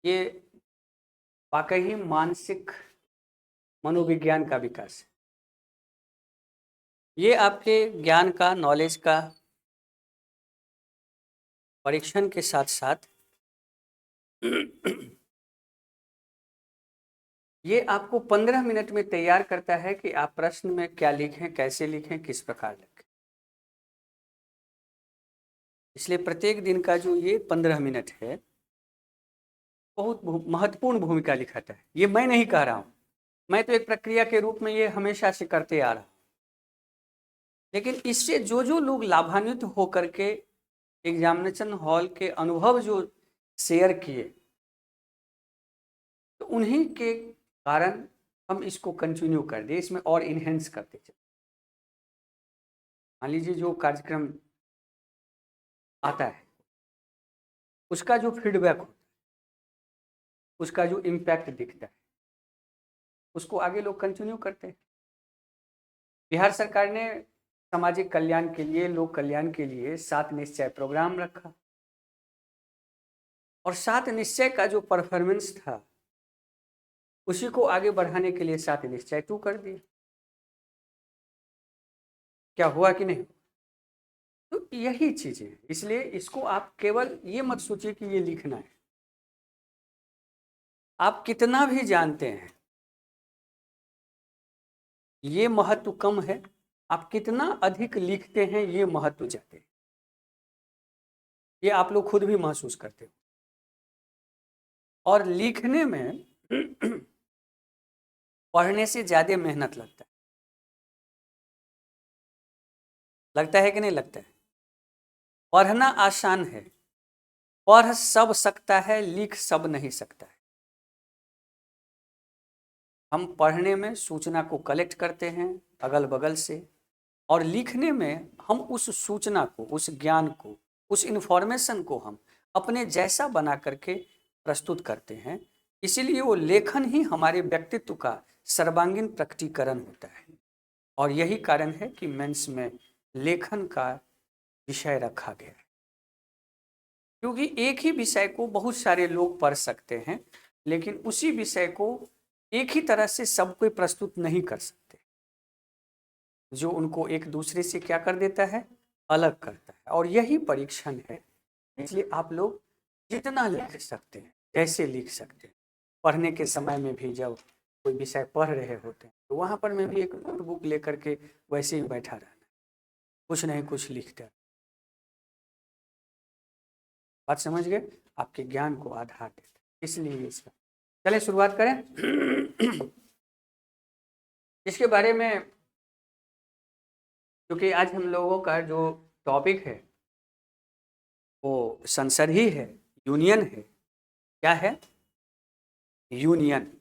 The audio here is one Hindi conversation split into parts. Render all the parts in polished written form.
ये वाकई मानसिक मनोविज्ञान का विकास है। ये आपके ज्ञान का, नॉलेज का परीक्षण के साथ साथ ये आपको 15 मिनट में तैयार करता है कि आप प्रश्न में क्या लिखें, कैसे लिखें, किस प्रकार लिखें। इसलिए प्रत्येक दिन का जो ये 15 मिनट है बहुत महत्वपूर्ण भूमिका निभाता है। ये मैं नहीं कह रहा हूँ, मैं तो एक प्रक्रिया के रूप में ये हमेशा से करते आ रहा हूँ। लेकिन इससे जो जो लोग लाभान्वित होकर के एग्जामिनेशन हॉल के अनुभव जो शेयर किए, तो उन्हीं के कारण हम इसको कंटिन्यू कर दिए, इसमें और इन्हेंस करते चले। मान लीजिए जो कार्यक्रम आता है उसका जो फीडबैक होता है, उसका जो इम्पैक्ट दिखता है, उसको आगे लोग कंटिन्यू करते हैं। बिहार सरकार ने सामाजिक कल्याण के लिए, लोक कल्याण के लिए 7 निश्चय प्रोग्राम रखा और 7 निश्चय का जो परफॉर्मेंस था उसी को आगे बढ़ाने के लिए 7 निश्चय 2 कर दिए। क्या हुआ कि नहीं? तो यही चीजें हैं। इसलिए इसको आप केवल ये मत सोचिए कि ये लिखना है। आप कितना भी जानते हैं ये महत्व कम है, आप कितना अधिक लिखते हैं ये महत्व ज्यादा है। ये आप लोग खुद भी महसूस करते हो। और लिखने में पढ़ने से ज्यादा मेहनत लगता है कि नहीं लगता है? पढ़ना आसान है, पढ़ सब सकता है, लिख सब नहीं सकता है। हम पढ़ने में सूचना को कलेक्ट करते हैं अगल बगल से, और लिखने में हम उस सूचना को, उस ज्ञान को, उस इन्फॉर्मेशन को हम अपने जैसा बना करके प्रस्तुत करते हैं। इसीलिए वो लेखन ही हमारे व्यक्तित्व का सर्वांगीण प्रकटीकरण होता है। और यही कारण है कि मेंस में लेखन का विषय रखा गया है, क्योंकि एक ही विषय को बहुत सारे लोग पढ़ सकते हैं, लेकिन उसी विषय को एक ही तरह से सब कोई प्रस्तुत नहीं कर सकते, जो उनको एक दूसरे से क्या कर देता है, अलग करता है। और यही परीक्षण है। इसलिए आप लोग जितना लिख सकते हैं, जैसे लिख सकते हैं, पढ़ने के समय में भी जब कोई विषय पढ़ रहे होते हैं तो वहाँ पर मैं भी एक नोटबुक लेकर के वैसे ही बैठा रहना, कुछ नहीं कुछ लिखता। बात समझ गए? आपके ज्ञान को आधार देता है, इसलिए इसका चले शुरुआत करें। इसके बारे में, क्योंकि आज हम लोगों का जो टॉपिक है वो संसद ही है, यूनियन है। क्या है? यूनियन।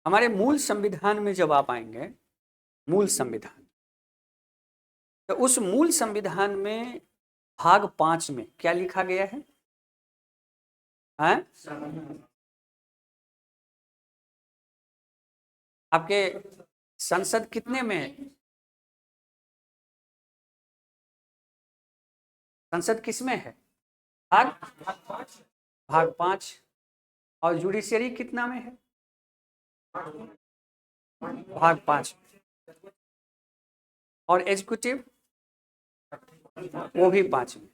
हमारे मूल संविधान में जब आप आएंगे, मूल संविधान, तो उस मूल संविधान में भाग 5 में क्या लिखा गया है? आपके संसद कितने में है? संसद किस में है? भाग भाग 5। और जुडिशरी कितना में है? भाग 5। और एग्जीक्यूटिव वो भी 5 में।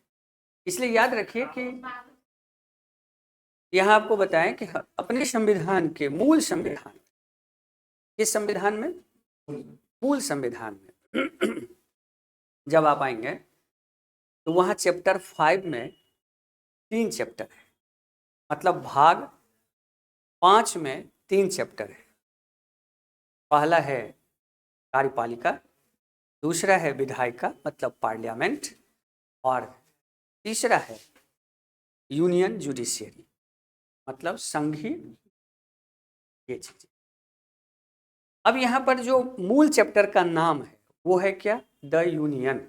इसलिए याद रखिए कि यहाँ आपको बताएं कि अपने संविधान के मूल संविधान, किस संविधान में? मूल संविधान में जब आप आएंगे तो वहाँ चैप्टर 5 में 3 चैप्टर है, मतलब भाग 5 में 3 चैप्टर है। पहला है कार्यपालिका, दूसरा है विधायिका मतलब पार्लियामेंट, और तीसरा है यूनियन जुडिशियरी मतलब संघीय ये चीज। अब यहाँ पर जो मूल चैप्टर का नाम है वो है क्या? The union.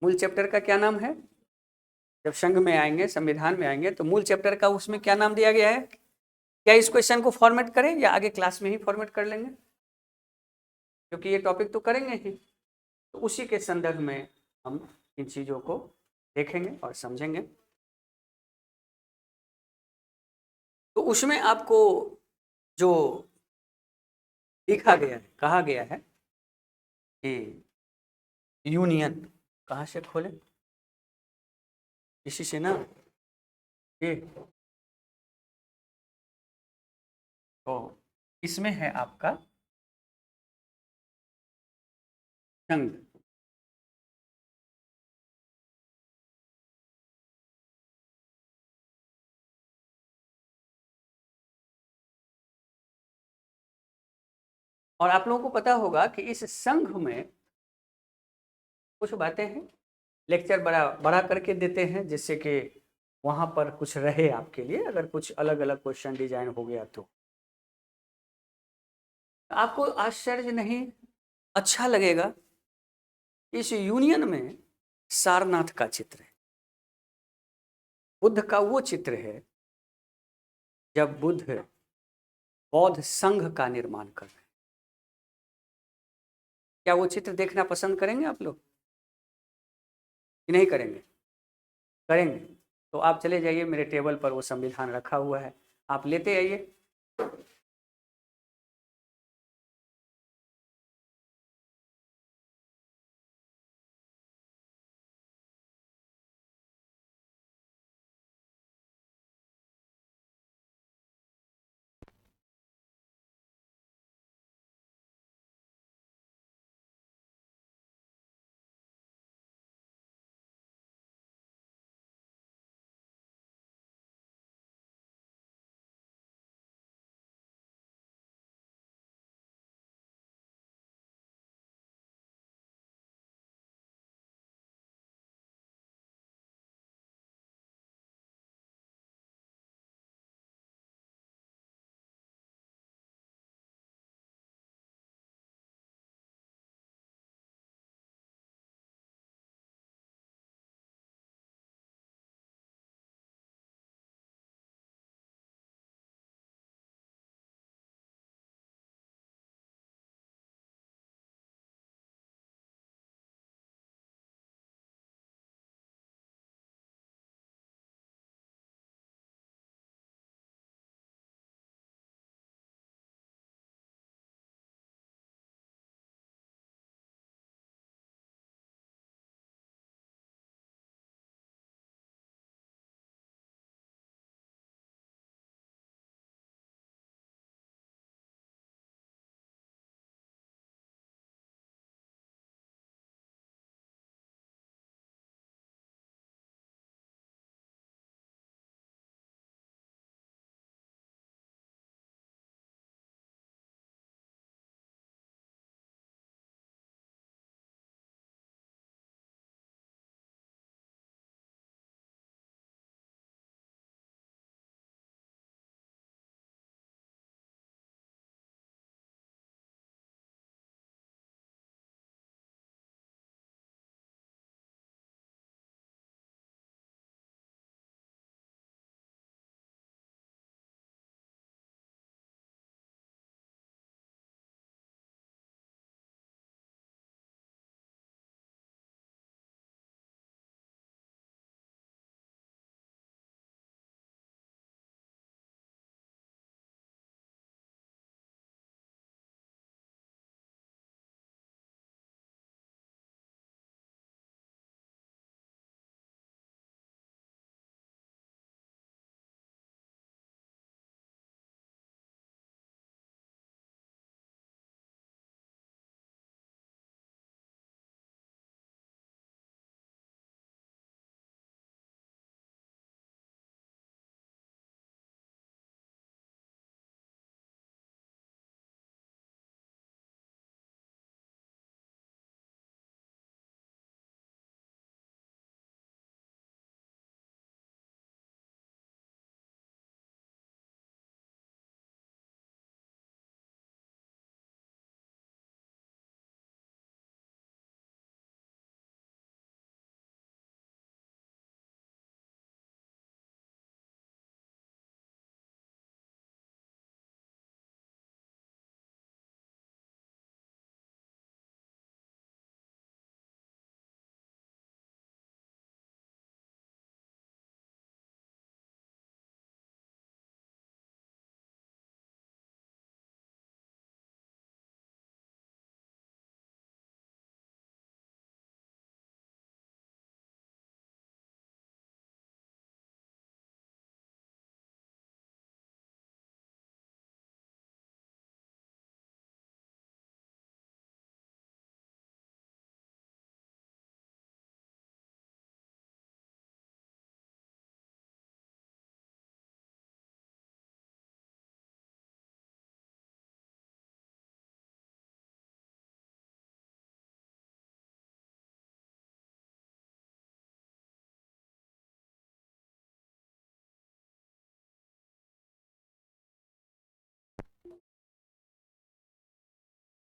मूल चैप्टर का क्या नाम है? जब संघ में आएंगे, संविधान में आएंगे, तो मूल चैप्टर का उसमें क्या नाम दिया गया है? क्या इस क्वेश्चन को फॉर्मेट करें या आगे क्लास में ही फॉर्मेट कर लेंगे, क्योंकि ये टॉपिक तो करेंगे ही। तो उसी के संदर्भ में हम इन चीज़ों को देखेंगे और समझेंगे। उसमें आपको जो लिखा गया है, कहा गया है कि यूनियन कहाँ से खोले, इसी से ना, ये तो इसमें है आपका संघ। और आप लोगों को पता होगा कि इस संघ में कुछ बातें हैं, लेक्चर बड़ा बड़ा करके देते हैं जिससे कि वहाँ पर कुछ रहे आपके लिए, अगर कुछ अलग अलग क्वेश्चन डिजाइन हो गया तो आपको आश्चर्य नहीं, अच्छा लगेगा। इस यूनियन में सारनाथ का चित्र है, बुद्ध का वो चित्र है जब बुद्ध बौद्ध संघ का निर्माण कर रहे हैं। क्या वो चित्र देखना पसंद करेंगे आप लोग कि नहीं करेंगे? करेंगे। तो आप चले जाइए, मेरे टेबल पर वो संविधान रखा हुआ है, आप लेते आइए।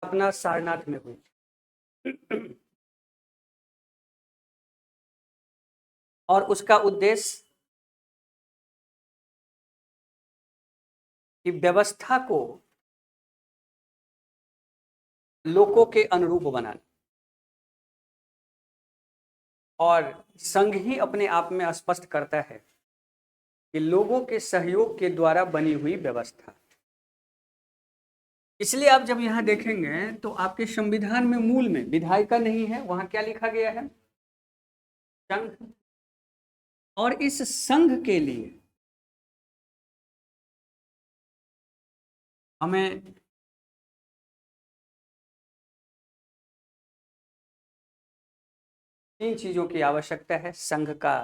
अपना सारनाथ में हुई और उसका उद्देश्य कि व्यवस्था को लोगों के अनुरूप बनाना, और संघ ही अपने आप में स्पष्ट करता है कि लोगों के सहयोग के द्वारा बनी हुई व्यवस्था। इसलिए आप जब यहाँ देखेंगे तो आपके संविधान में मूल में विधायिका नहीं है, वहां क्या लिखा गया है? संघ। और इस संघ के लिए हमें तीन चीजों की आवश्यकता है। संघ का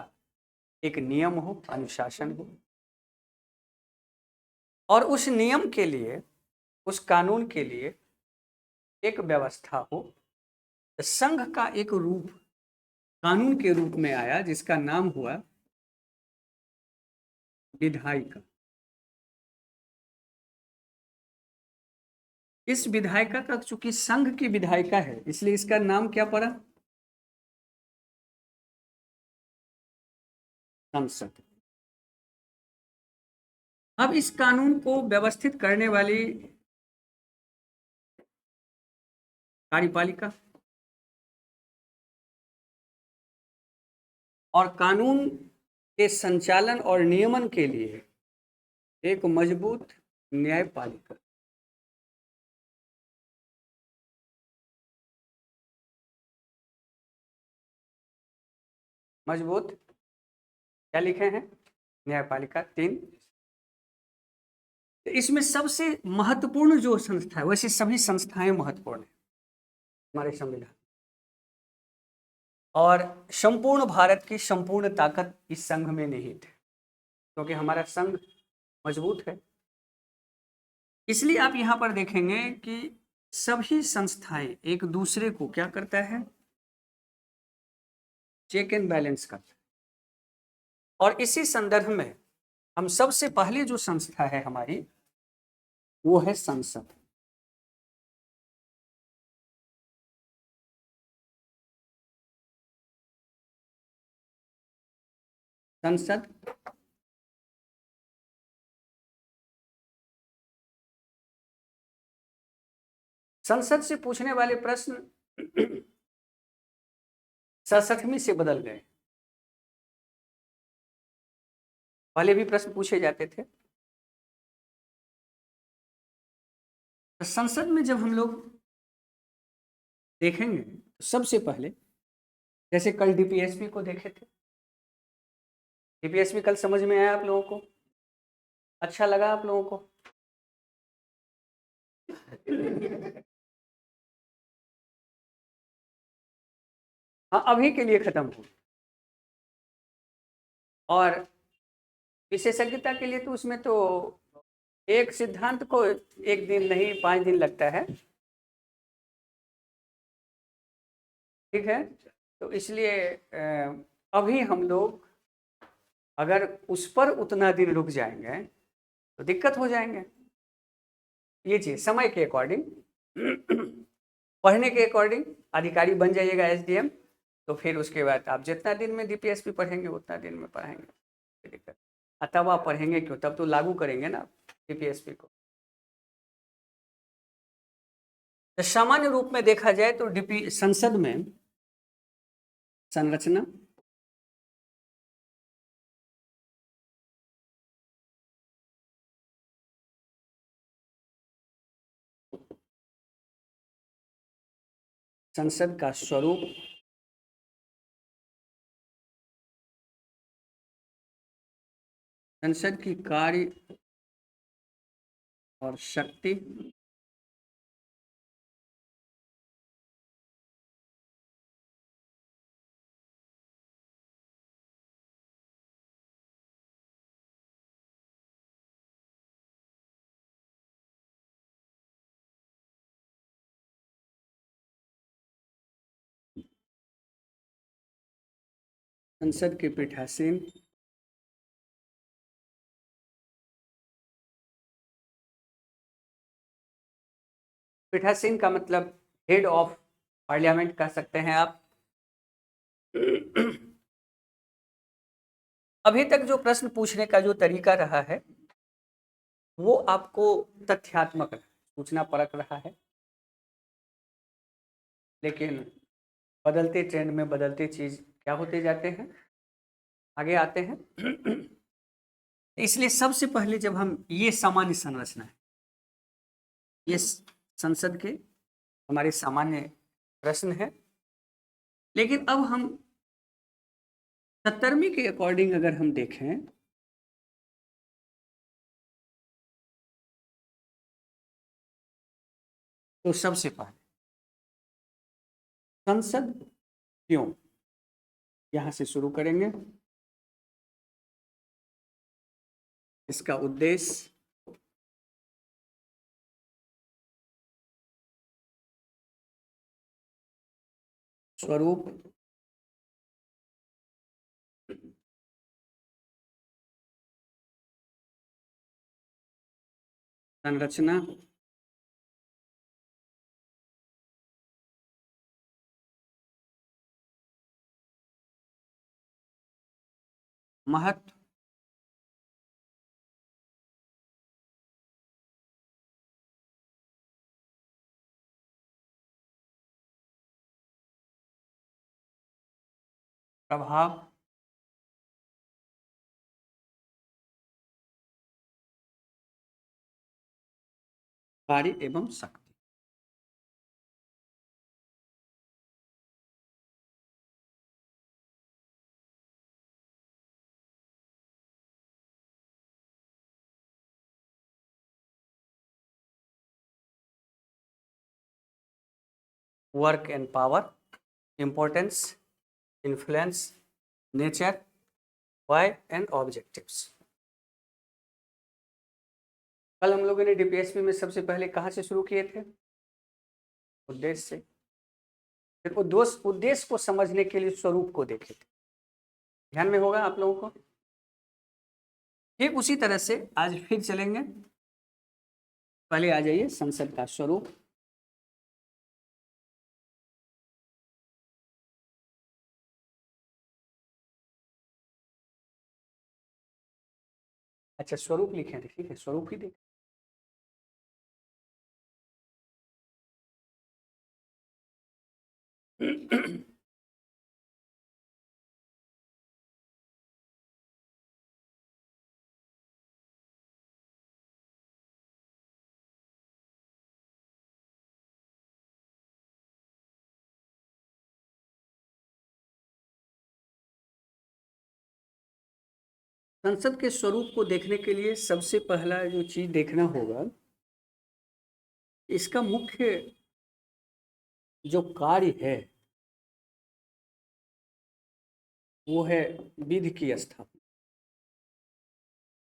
एक नियम हो, अनुशासन हो, और उस नियम के लिए, उस कानून के लिए एक व्यवस्था हो। संघ का एक रूप कानून के रूप में आया जिसका नाम हुआ विधायिका। इस विधायिका का चूंकि संघ की विधायिका है इसलिए इसका नाम क्या पड़ा? संसद। अब इस कानून को व्यवस्थित करने वाली कार्यपालिका, और कानून के संचालन और नियमन के लिए एक मजबूत न्यायपालिका। मजबूत क्या लिखे हैं? न्यायपालिका। तीन। इसमें सबसे महत्वपूर्ण जो संस्था है, वैसे सभी संस्थाएं महत्वपूर्ण है हमारे संविधान, और संपूर्ण भारत की संपूर्ण ताकत इस संघ में निहित है, क्योंकि हमारा संघ मजबूत है। इसलिए आप यहाँ पर देखेंगे कि सभी संस्थाएं एक दूसरे को क्या करता है? चेक एंड बैलेंस करता है। और इसी संदर्भ में हम सबसे पहले जो संस्था है हमारी, वो है संसद। संसद संसद से पूछने वाले प्रश्न 67वीं से बदल गए। पहले भी प्रश्न पूछे जाते थे। तो संसद में जब हम लोग देखेंगे तो सबसे पहले, जैसे कल डीपीएसपी को देखे थे, डीपीएसपी कल समझ में आया आप लोगों को? अच्छा लगा आप लोगों को? हाँ, अभी के लिए खत्म हो। और विशेषज्ञता के लिए तो उसमें तो एक सिद्धांत को एक दिन नहीं 5 दिन लगता है, ठीक है? तो इसलिए अभी हम लोग अगर उस पर उतना दिन रुक जाएंगे तो दिक्कत हो जाएंगे। ये चीज समय के अकॉर्डिंग पढ़ने के अकॉर्डिंग अधिकारी बन जाइएगा एसडीएम, तो फिर उसके बाद आप जितना दिन में डीपीएसपी पढ़ेंगे उतना दिन में पढ़ाएंगे, कोई दिक्कत। तब आप पढ़ेंगे क्यों? तब तो लागू करेंगे ना डीपीएसपी को। तो सामान्य रूप में देखा जाए तो डीपी संसद में संरचना, संसद का स्वरूप, संसद की कार्य और शक्ति, संसद के पीठासीन, पीठासीन का मतलब हेड ऑफ पार्लियामेंट कह सकते हैं आप। अभी तक जो प्रश्न पूछने का जो तरीका रहा है वो आपको तथ्यात्मक रहा, सूचना परक रहा है, लेकिन बदलते ट्रेंड में बदलते चीज क्या होते जाते हैं, आगे आते हैं। इसलिए सबसे पहले जब हम ये सामान्य संरचना है, ये संसद के हमारे सामान्य प्रश्न है, लेकिन अब हम 70वीं के अकॉर्डिंग अगर हम देखें तो सबसे पहले संसद क्यों, यहां से शुरू करेंगे। इसका उद्देश्य, स्वरूप, संरचना, महत्व, प्रभाव, कार्य एवं शक्ति। Work and power, importance, influence, nature, why and objectives. कल हम लोगों ने डीपीएसपी में सबसे पहले कहाँ से शुरू किए थे, उद्देश्य से। फिर उद्देश्य को समझने के लिए स्वरूप को देखे थे, ध्यान में होगा आप लोगों को। ठीक उसी तरह से आज फिर चलेंगे। पहले आ जाइए संसद का स्वरूप। अच्छा, स्वरूप लिखे थे, ठीक है, स्वरूप ही देख। संसद के स्वरूप को देखने के लिए सबसे पहला जो चीज देखना होगा, इसका मुख्य जो कार्य है वो है विधि की स्थापना,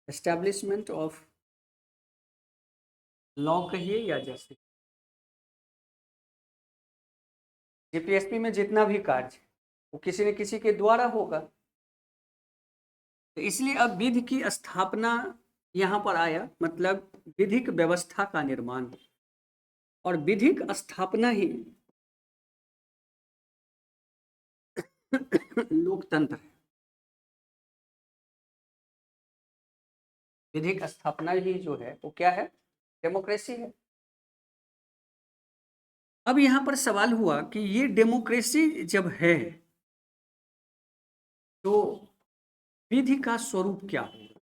एस्टैब्लिशमेंट ऑफ लॉ कहिए या जैसे। जीपीएसपी में जितना भी कार्य है वो किसी न किसी के द्वारा होगा, तो इसलिए अब विधि की स्थापना यहाँ पर आया, मतलब विधिक व्यवस्था का निर्माण, और विधिक स्थापना ही लोकतंत्र है। विधिक स्थापना ही जो है वो क्या है, डेमोक्रेसी है। अब यहां पर सवाल हुआ कि ये डेमोक्रेसी जब है तो विधि का स्वरूप क्या होगा।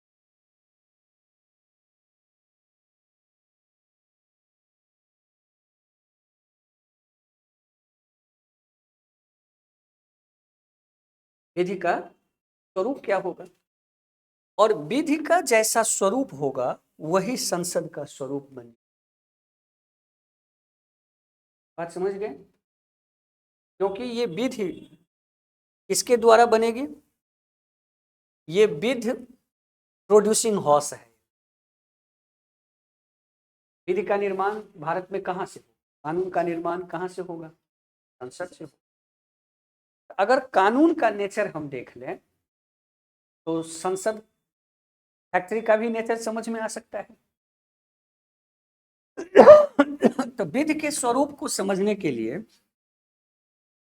विधि का स्वरूप क्या होगा, और विधि का जैसा स्वरूप होगा वही संसद का स्वरूप बने। बात समझ गए, क्योंकि ये विधि किसके द्वारा बनेगी, ये विधि प्रोड्यूसिंग हाउस है। विधि का निर्माण भारत में कहाँ से होगा, कानून का निर्माण कहाँ से होगा, संसद से होगा। अगर कानून का नेचर हम देख लें तो संसद फैक्ट्री का भी नेचर समझ में आ सकता है। तो विधि के स्वरूप को समझने के लिए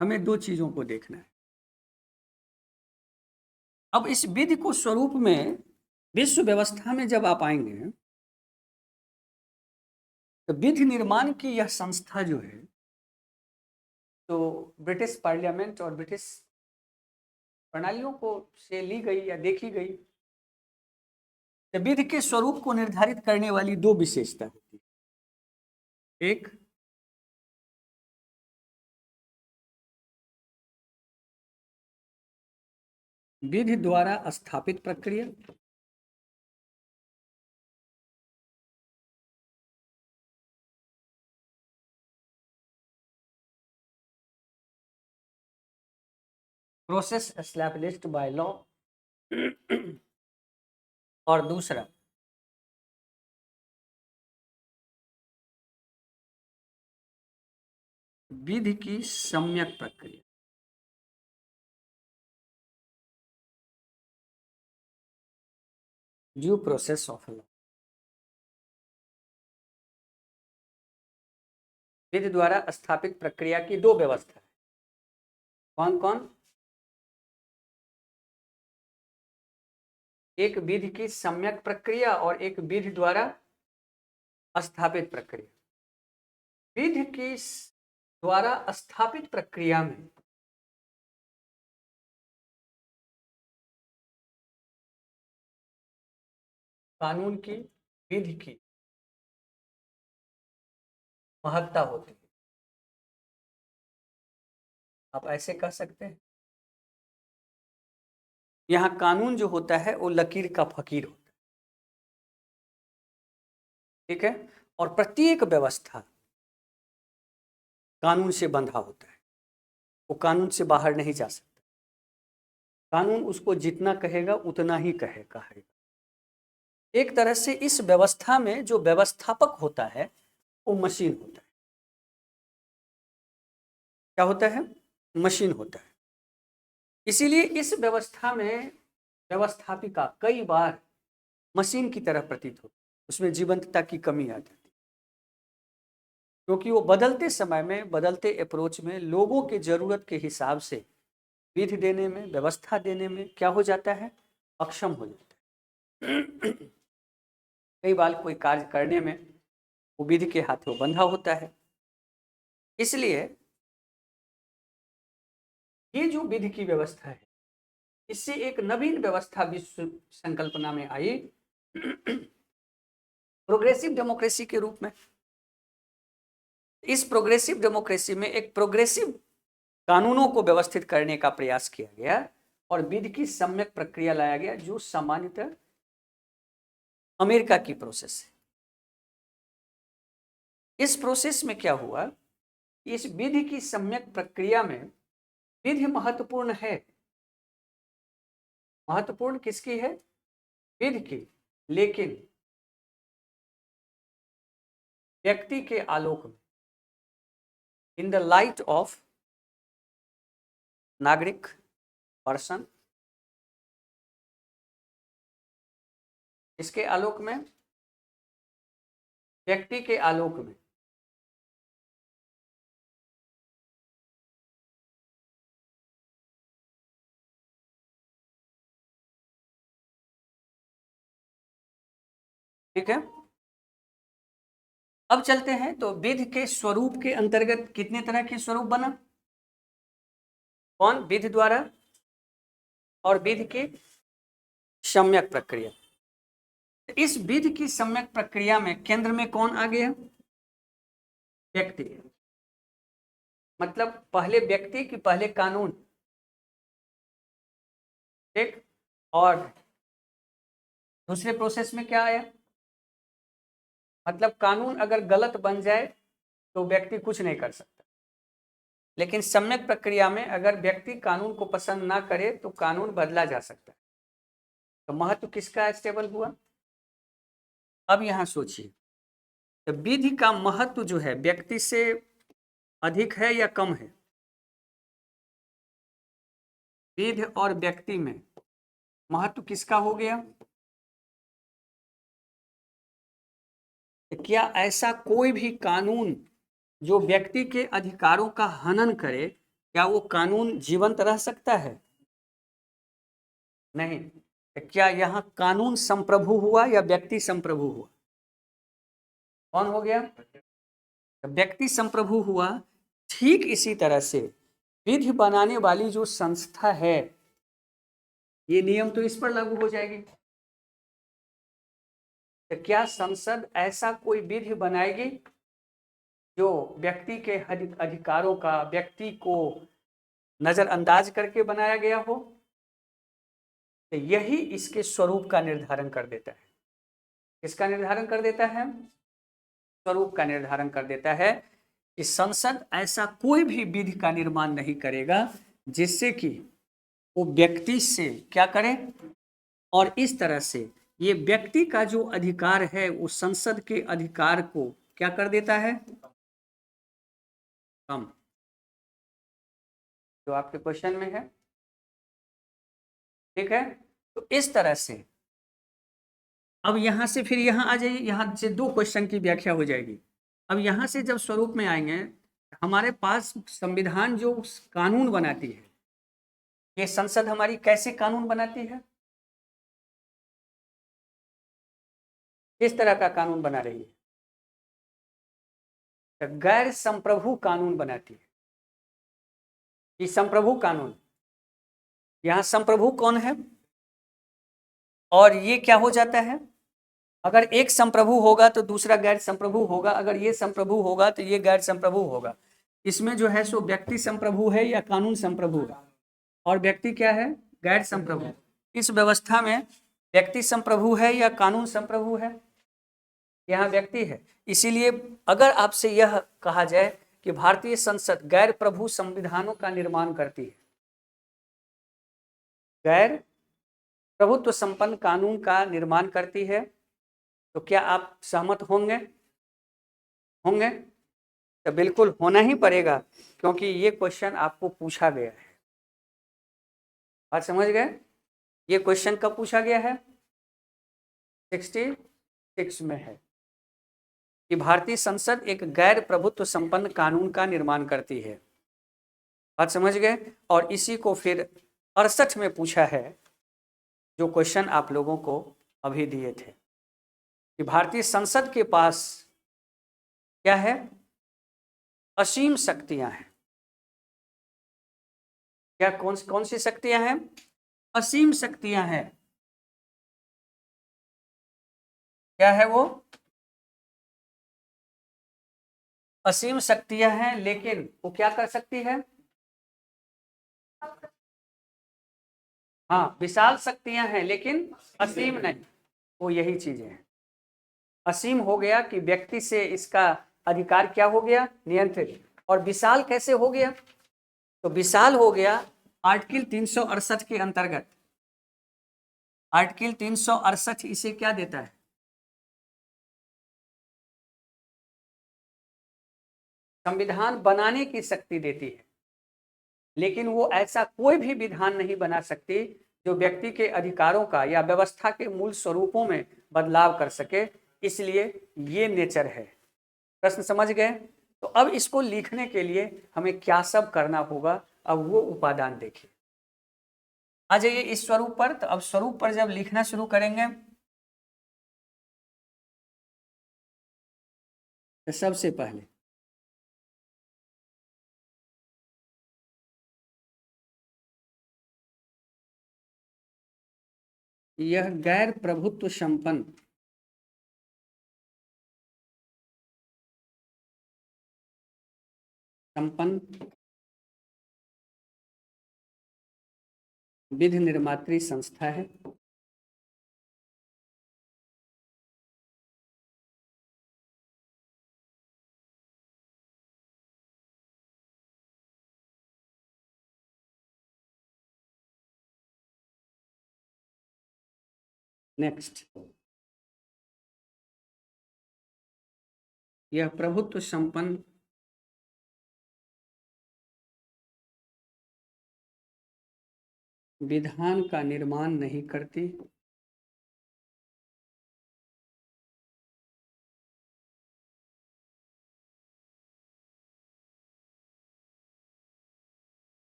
हमें दो चीजों को देखना है। अब इस विधि को स्वरूप में विश्व व्यवस्था में जब आप आएंगे तो विधि निर्माण की यह संस्था जो है तो ब्रिटिश पार्लियामेंट और ब्रिटिश प्रणालियों को से ली गई या देखी गई। तो विधि के स्वरूप को निर्धारित करने वाली दो विशेषता होती है। एक विधि द्वारा स्थापित प्रक्रिया, प्रोसेस एस्टैब्लिश्ड बाय लॉ, और दूसरा विधि की सम्यक प्रक्रिया। Due process of law. विधि द्वारा स्थापित प्रक्रिया की दो व्यवस्था है। कौन कौन? एक विधि की सम्यक प्रक्रिया और एक विधि द्वारा स्थापित प्रक्रिया। विधि की द्वारा स्थापित प्रक्रिया में कानून की, विधि की महत्ता होती है। आप ऐसे कह सकते हैं यहाँ कानून जो होता है वो लकीर का फकीर होता है, ठीक है। और प्रत्येक व्यवस्था कानून से बंधा होता है, वो कानून से बाहर नहीं जा सकता। कानून उसको जितना कहेगा उतना ही कहेगा। एक तरह से इस व्यवस्था में जो व्यवस्थापक होता है वो मशीन होता है। क्या होता है? मशीन होता है। इसीलिए इस व्यवस्था में व्यवस्थापिका कई बार मशीन की तरह प्रतीत होती है, उसमें जीवंतता की कमी आ जाती है, क्योंकि वो बदलते समय में, बदलते अप्रोच में लोगों के जरूरत के हिसाब से विधि देने में, व्यवस्था देने में क्या हो जाता है? अक्षम हो जाता है। कई बार कोई कार्य करने में वो विधि के हाथों बंधा होता है। इसलिए ये जो विधि की व्यवस्था है, इससे एक नवीन व्यवस्था विश्व संकल्पना में आई, प्रोग्रेसिव डेमोक्रेसी के रूप में। इस प्रोग्रेसिव डेमोक्रेसी में एक प्रोग्रेसिव कानूनों को व्यवस्थित करने का प्रयास किया गया और विधि की सम्यक प्रक्रिया लाया गया, जो सामान्यतः अमेरिका की प्रोसेस है। इस प्रोसेस में क्या हुआ? इस विधि की सम्यक प्रक्रिया में विधि महत्वपूर्ण है। महत्वपूर्ण किसकी है? विधि की। लेकिन व्यक्ति के आलोक में, इन द लाइट ऑफ नागरिक पर्सन, इसके आलोक में, व्यक्ति के आलोक में ठीक है। अब चलते हैं तो विधि के स्वरूप के अंतर्गत कितने तरह के स्वरूप बना? कौन? विधि द्वारा और विधि की सम्यक प्रक्रिया। इस विधि की सम्यक प्रक्रिया में केंद्र में कौन आ गया? व्यक्ति। मतलब पहले व्यक्ति की, पहले कानून, ठीक। और दूसरे प्रोसेस में क्या आया? मतलब कानून अगर गलत बन जाए तो व्यक्ति कुछ नहीं कर सकता, लेकिन सम्यक प्रक्रिया में अगर व्यक्ति कानून को पसंद ना करे तो कानून बदला जा सकता है। तो महत्व किसका स्टेबल हुआ? अब यहां सोचिए, तो विधि का महत्व जो है व्यक्ति से अधिक है या कम है? विधि और व्यक्ति में महत्व किसका हो गया? क्या ऐसा कोई भी कानून जो व्यक्ति के अधिकारों का हनन करे, क्या वो कानून जीवंत रह सकता है? नहीं। क्या यहाँ कानून संप्रभु हुआ या व्यक्ति संप्रभु हुआ? कौन हो गया? व्यक्ति संप्रभु हुआ। ठीक इसी तरह से विधि बनाने वाली जो संस्था है, ये नियम तो इस पर लागू हो जाएगी। तो क्या संसद ऐसा कोई विधि बनाएगी जो व्यक्ति के अधिकारों का, व्यक्ति को नजरअंदाज करके बनाया गया हो? तो यही इसके स्वरूप का निर्धारण कर देता है। किसका निर्धारण कर देता है? स्वरूप का निर्धारण कर देता है कि संसद ऐसा कोई भी विधि का निर्माण नहीं करेगा जिससे कि वो व्यक्ति से क्या करे, और इस तरह से ये व्यक्ति का जो अधिकार है वो संसद के अधिकार को क्या कर देता है? कम। जो आपके क्वेश्चन में है, ठीक है। तो इस तरह से अब यहां से फिर यहां आ जाइए, यहां से दो क्वेश्चन की व्याख्या हो जाएगी। अब यहां से जब स्वरूप में आएंगे, हमारे पास संविधान जो कानून बनाती है, ये संसद हमारी कैसे कानून बनाती है? किस तरह का कानून बना रही है? तो गैर संप्रभु कानून बनाती है। ये संप्रभु कानून, यहां संप्रभु कौन है? और ये क्या हो जाता है? अगर एक संप्रभु होगा तो दूसरा गैर संप्रभु होगा, अगर ये संप्रभु होगा तो ये गैर संप्रभु होगा। इसमें जो है सो व्यक्ति संप्रभु है या कानून संप्रभु है? और व्यक्ति क्या है? गैर संप्रभु। इस व्यवस्था में व्यक्ति संप्रभु है या कानून संप्रभु है? यहाँ व्यक्ति है। इसीलिए अगर आपसे यह कहा जाए कि भारतीय संसद गैर प्रभु संविधानों का निर्माण करती है, गैर प्रभुत्व संपन्न कानून का निर्माण करती है, तो क्या आप सहमत होंगे? होंगे? तो बिल्कुल होना ही पड़ेगा, क्योंकि ये क्वेश्चन आपको पूछा गया है। बात समझ गए? ये क्वेश्चन कब पूछा गया है? 66 में है कि भारतीय संसद एक गैर प्रभुत्व संपन्न कानून का निर्माण करती है। बात समझ गए? और इसी को फिर 68 में पूछा है, जो क्वेश्चन आप लोगों को अभी दिए थे, कि भारतीय संसद के पास क्या है? असीम शक्तियां हैं। क्या कौन कौन सी शक्तियां हैं? असीम शक्तियां हैं। क्या है वो? असीम शक्तियां हैं, लेकिन वो क्या कर सकती है? हाँ, विशाल शक्तियां हैं लेकिन असीम नहीं। वो यही चीजें हैं। असीम हो गया कि व्यक्ति से इसका अधिकार क्या हो गया? नियंत्रित। और विशाल कैसे हो गया? तो विशाल हो गया आर्टिकल 368 के अंतर्गत। आर्टिकल 368 इसे क्या देता है? संविधान बनाने की शक्ति देती है, लेकिन वो ऐसा कोई भी विधान नहीं बना सकती जो व्यक्ति के अधिकारों का या व्यवस्था के मूल स्वरूपों में बदलाव कर सके। इसलिए ये नेचर है। प्रश्न समझ गए? तो अब इसको लिखने के लिए हमें क्या सब करना होगा, अब वो उपादान देखिए। आ जाइए इस स्वरूप पर। तो अब स्वरूप पर जब लिखना शुरू करेंगे, तो सबसे पहले यह गैर प्रभुत्व संपन्न विधि निर्मात्री संस्था है। नेक्स्ट, यह प्रभुत्व संपन्न विधान का निर्माण नहीं करती,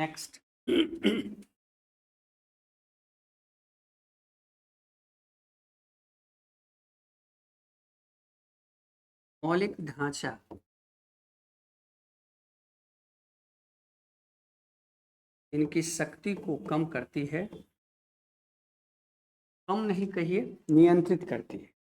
नेक्स्ट। मौलिक ढांचा इनकी शक्ति को कम करती है, कम नहीं कहिए, नियंत्रित करती है।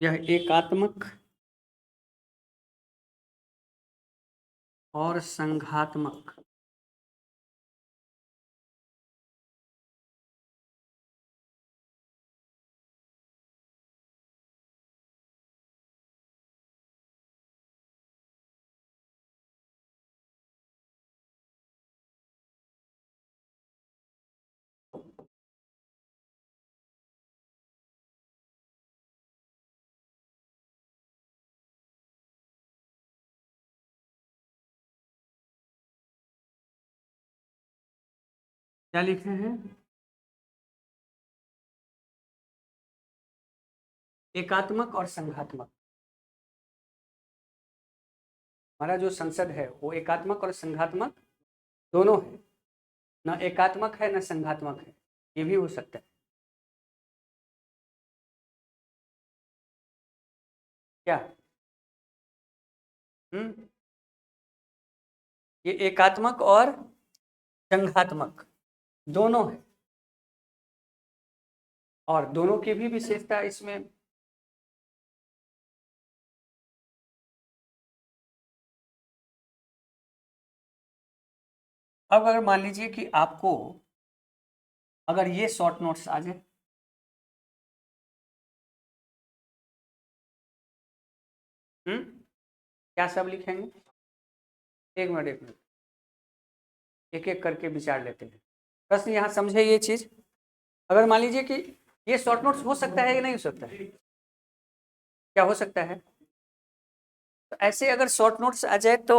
यह एकात्मक और संघात्मक क्या लिखे हैं? एकात्मक और संघात्मक। हमारा जो संसद है वो एकात्मक और संघात्मक दोनों है, न एकात्मक है न संघात्मक है, ये भी हो सकता है। क्या? ये एकात्मक और संघात्मक दोनों है, और दोनों की भी विशेषता इसमें अब अगर मान लीजिए कि आपको अगर ये शॉर्ट नोट्स आ जाए, क्या सब लिखेंगे? एक मिनट एक एक करके विचार लेते हैं। प्रश्न यहाँ समझे ये चीज। अगर मान लीजिए कि ये शॉर्ट नोट्स हो सकता है या नहीं हो सकता है? क्या हो सकता है? तो ऐसे अगर शॉर्ट नोट्स आ जाए तो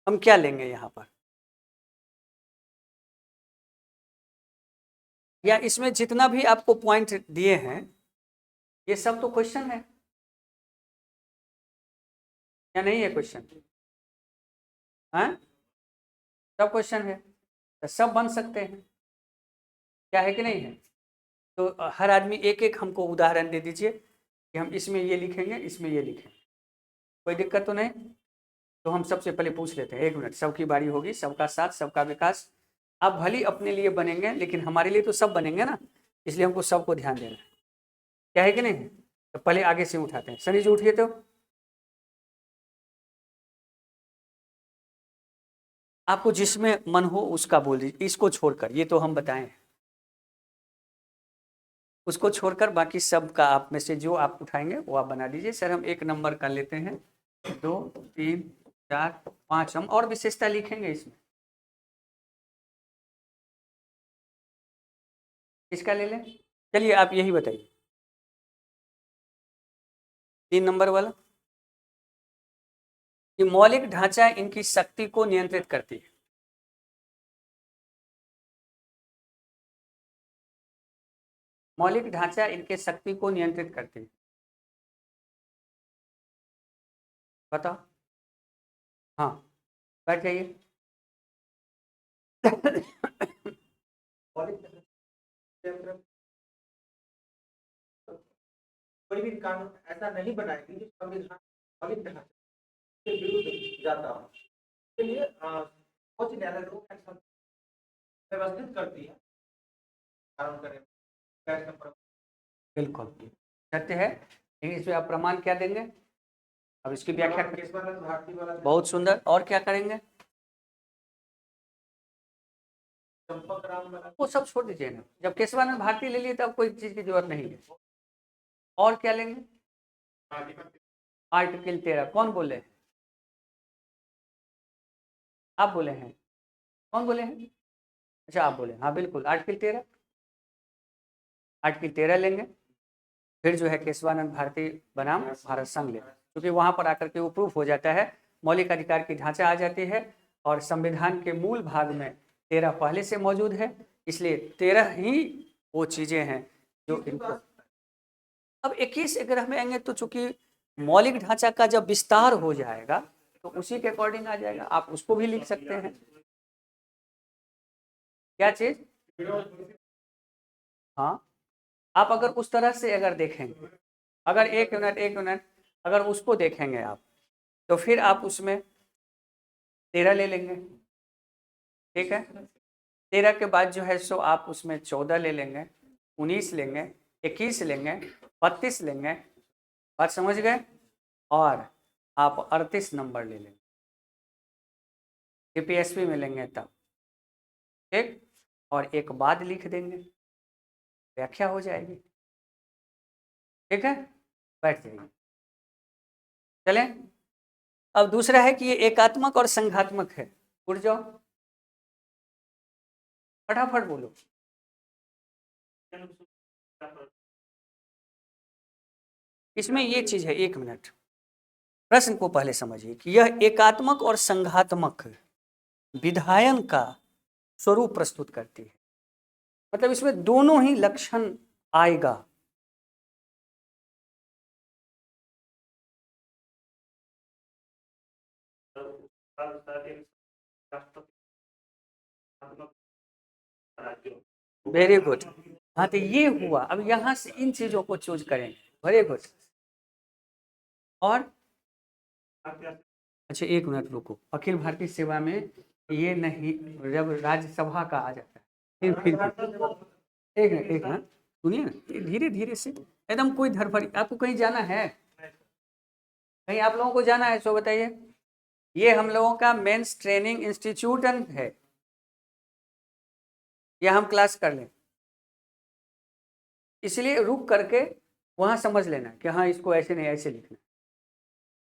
हम क्या लेंगे यहाँ पर, या इसमें जितना भी आपको पॉइंट दिए हैं ये सब तो क्वेश्चन है या नहीं है? क्वेश्चन है, सब क्वेश्चन है, तो सब बन सकते हैं, क्या है कि नहीं है? तो हर आदमी एक एक हमको उदाहरण दे दीजिए कि हम इसमें ये लिखेंगे, इसमें ये लिखेंगे, कोई दिक्कत तो नहीं? तो हम सबसे पहले पूछ लेते हैं, एक मिनट, सबकी बारी होगी। सबका साथ सबका विकास। आप भली अपने लिए बनेंगे लेकिन हमारे लिए तो सब बनेंगे ना, इसलिए हमको सबको ध्यान देना है, क्या है कि नहीं? तो पहले आगे से उठाते हैं। सनी जी उठिए तो। आपको जिसमें मन हो उसका बोल दीजिए, इसको छोड़कर, ये तो हम बताएं, उसको छोड़कर बाकी सब का आप में से जो आप उठाएंगे वो आप बना दीजिए। सर हम एक नंबर का लेते हैं, 2 3 4 5, हम और विशेषता लिखेंगे इसमें। किसका ले लें? चलिए आप यही बताइए, 3 नंबर वाला। कि मौलिक ढांचा इनकी शक्ति को नियंत्रित करती है। मौलिक ढांचा इनके शक्ति को नियंत्रित करती है, बताओ। हाँ, बैठ जाइए। कोई भी कानून ऐसा नहीं बनाएगी जो संविधान मौलिक ढांचे के विरुद्ध जाता हो। इसके लिए उच्च न्यायालय व्यवस्थित करती है कानून करें। बिल्कुल सत्य है, लेकिन इसमें आप प्रमाण क्या देंगे? अब इसकी व्याख्या बहुत सुंदर। और क्या करेंगे? वो सब छोड़ दीजिए ना, जब केशवानंद भारती ले लिए तब कोई चीज की जरूरत नहीं है। और क्या लेंगे? आर्टिकल 13 कौन बोले? आप बोले हैं? कौन बोले हैं? अच्छा आप बोले, हाँ बिल्कुल, आर्टिकल 13, आर्टिकल 13 लेंगे। फिर जो है केशवानंद भारती बनाम भारत संघ ले, क्योंकि वहाँ पर आकर के वो प्रूफ हो जाता है, मौलिक अधिकार की ढांचा आ जाती है और संविधान के मूल भाग में 13 पहले से मौजूद है, इसलिए 13 ही वो चीज़ें हैं जो इनको। अब 21 ग्रह में आएंगे तो चूंकि मौलिक ढांचा का जब विस्तार हो जाएगा तो उसी के अकॉर्डिंग आ जाएगा, आप उसको भी लिख सकते हैं। क्या चीज? हाँ, आप अगर उस तरह से अगर देखेंगे, अगर एक मिनट अगर उसको देखेंगे आप, तो फिर आप उसमें 13 ले लेंगे, ठीक है। 13 के बाद जो है सो आप उसमें 14 ले लेंगे, 19 लेंगे, 21 लेंगे, 32 लेंगे, बात समझ गए, और आप 38 नंबर ले लेंगे, यूपीएससी में लेंगे तब, ठीक। और एक बाद लिख देंगे, व्याख्या हो जाएगी, ठीक है, बैठ जाइए। चलें, अब दूसरा है कि ये एकात्मक और संघात्मक है, उठ जाओ फटाफट बोलो। इसमें ये चीज है, एक मिनट, प्रश्न को पहले समझिए कि यह एकात्मक और संघात्मक विधायन का स्वरूप प्रस्तुत करती है, मतलब इसमें दोनों ही लक्षण आएगा। वेरी गुड, हाँ तो ये हुआ, अब यहाँ से इन चीजों को चूज करेंगे, वेरी गुड। और अच्छा एक मिनट रुको, अखिल भारतीय सेवा में ये नहीं, जब राज्यसभा का आ जाता है फिर एक मिनट, एक मिनट सुनिए ना, धीरे धीरे से एकदम, कोई धड़फड़ी, आपको कहीं जाना है, कहीं आप लोगों को जाना है सो बताइए। ये हम लोगों का मेंस ट्रेनिंग इंस्टीट्यूट है, या हम क्लास कर लें, इसलिए रुक करके वहाँ समझ लेना कि हाँ इसको ऐसे नहीं ऐसे लिखना।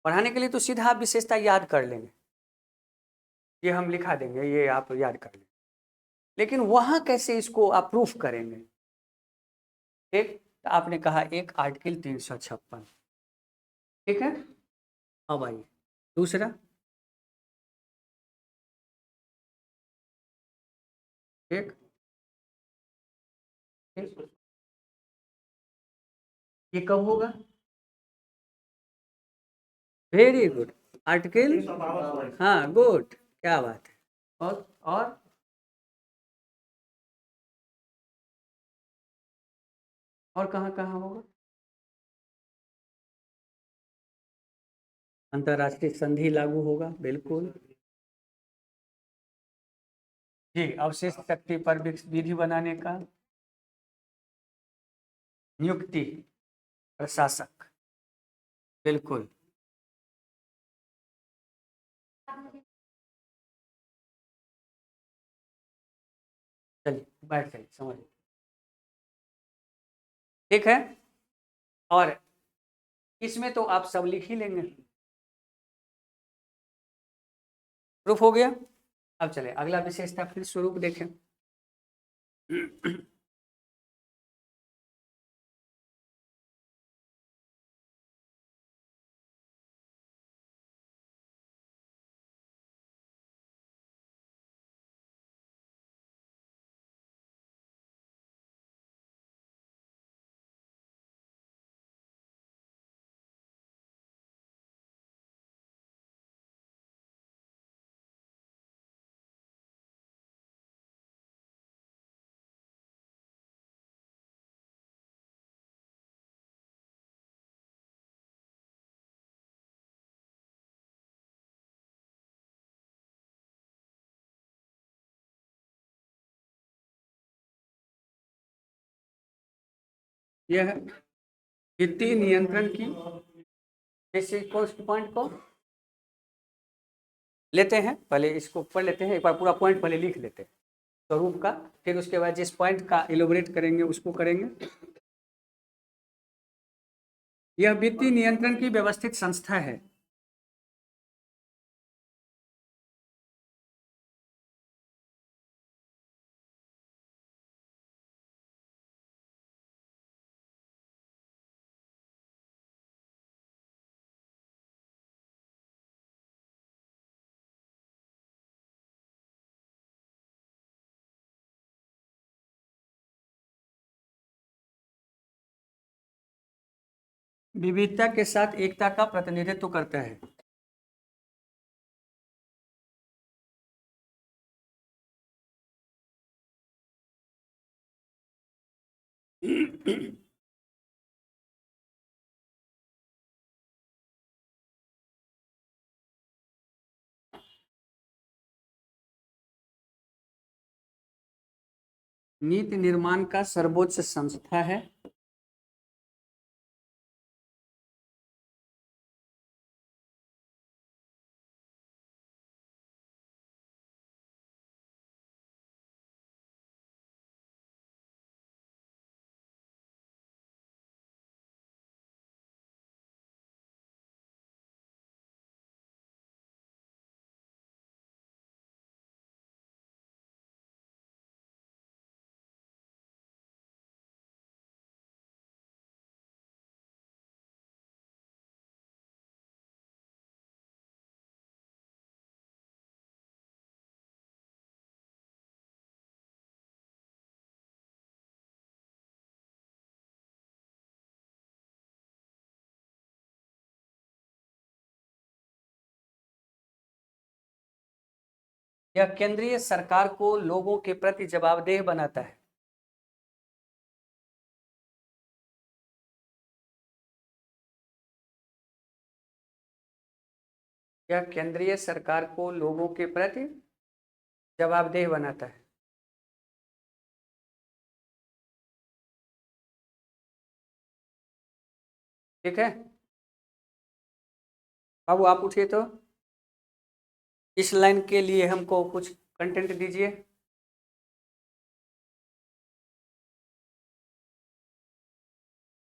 पढ़ाने के लिए तो सीधा आप विशेषता याद कर लेंगे, ये हम लिखा देंगे, ये आप याद कर लेंगे, लेकिन वहाँ कैसे इसको आप प्रूफ करेंगे, ठीक। तो आपने कहा एक आर्टिकल 356, ठीक है। अब आइए दूसरा, ठीक, ठीक। ये कब होगा? वेरी गुड, आर्टिकल, हाँ गुड, क्या बात है। और और कहाँ कहाँ होगा? अंतर्राष्ट्रीय संधि लागू होगा, बिल्कुल जी। अवशिष्ट शक्ति पर विधि बनाने का, नियुक्ति प्रशासक, बिल्कुल। चलिए बैठ जाइए, समझिए, ठीक है। और इसमें तो आप सब लिख ही लेंगे, प्रूफ हो गया। अब चले अगला विशेषता फिर स्वरूप देखें। यह वित्तीय नियंत्रण की, जैसे कौन पॉइंट को लेते हैं, पहले इसको पढ़ लेते हैं एक बार, पूरा पॉइंट पहले लिख लेते हैं स्वरूप का, फिर उसके बाद जिस पॉइंट का इलोबरेट करेंगे उसको करेंगे। यह वित्तीय नियंत्रण की व्यवस्थित संस्था है, विविधता के साथ एकता का प्रतिनिधित्व करता है। नीति निर्माण का सर्वोच्च संस्था है। यह केंद्रीय सरकार को लोगों के प्रति जवाबदेह बनाता है। यह केंद्रीय सरकार को लोगों के प्रति जवाबदेह बनाता है। ठीक है बाबू, आप उठिए तो इस लाइन के लिए हमको कुछ कंटेंट दीजिए।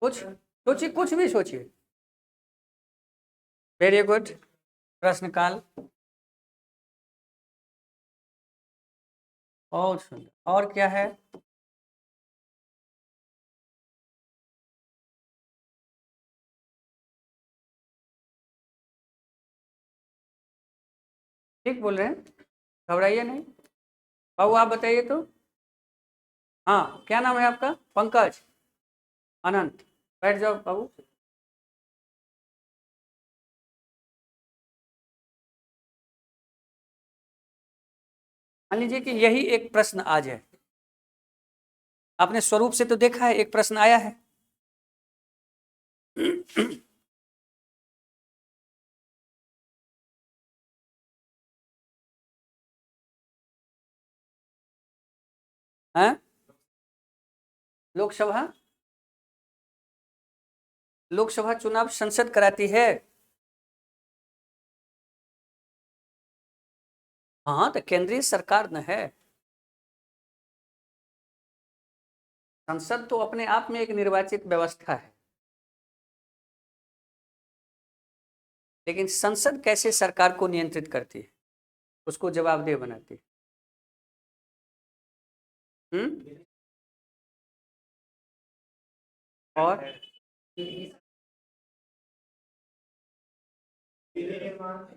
कुछ सोचिए, कुछ भी सोचिए। Very good. प्रश्नकाल। और सुंदर। और क्या है? ठीक बोल रहे हैं, घबराइए नहीं। बाबू आप बताइए तो। हाँ, क्या नाम है आपका? पंकज, अनंत। बैठ जाओ बाबू। मान लीजिए कि यही एक प्रश्न आज है। आपने स्वरूप से तो देखा है, एक प्रश्न आया है। हैं? लोकसभा, लोकसभा चुनाव संसद कराती है। हाँ, तो केंद्रीय सरकार न है। संसद तो अपने आप में एक निर्वाचित व्यवस्था है, लेकिन संसद कैसे सरकार को नियंत्रित करती है, उसको जवाबदेह बनाती है। और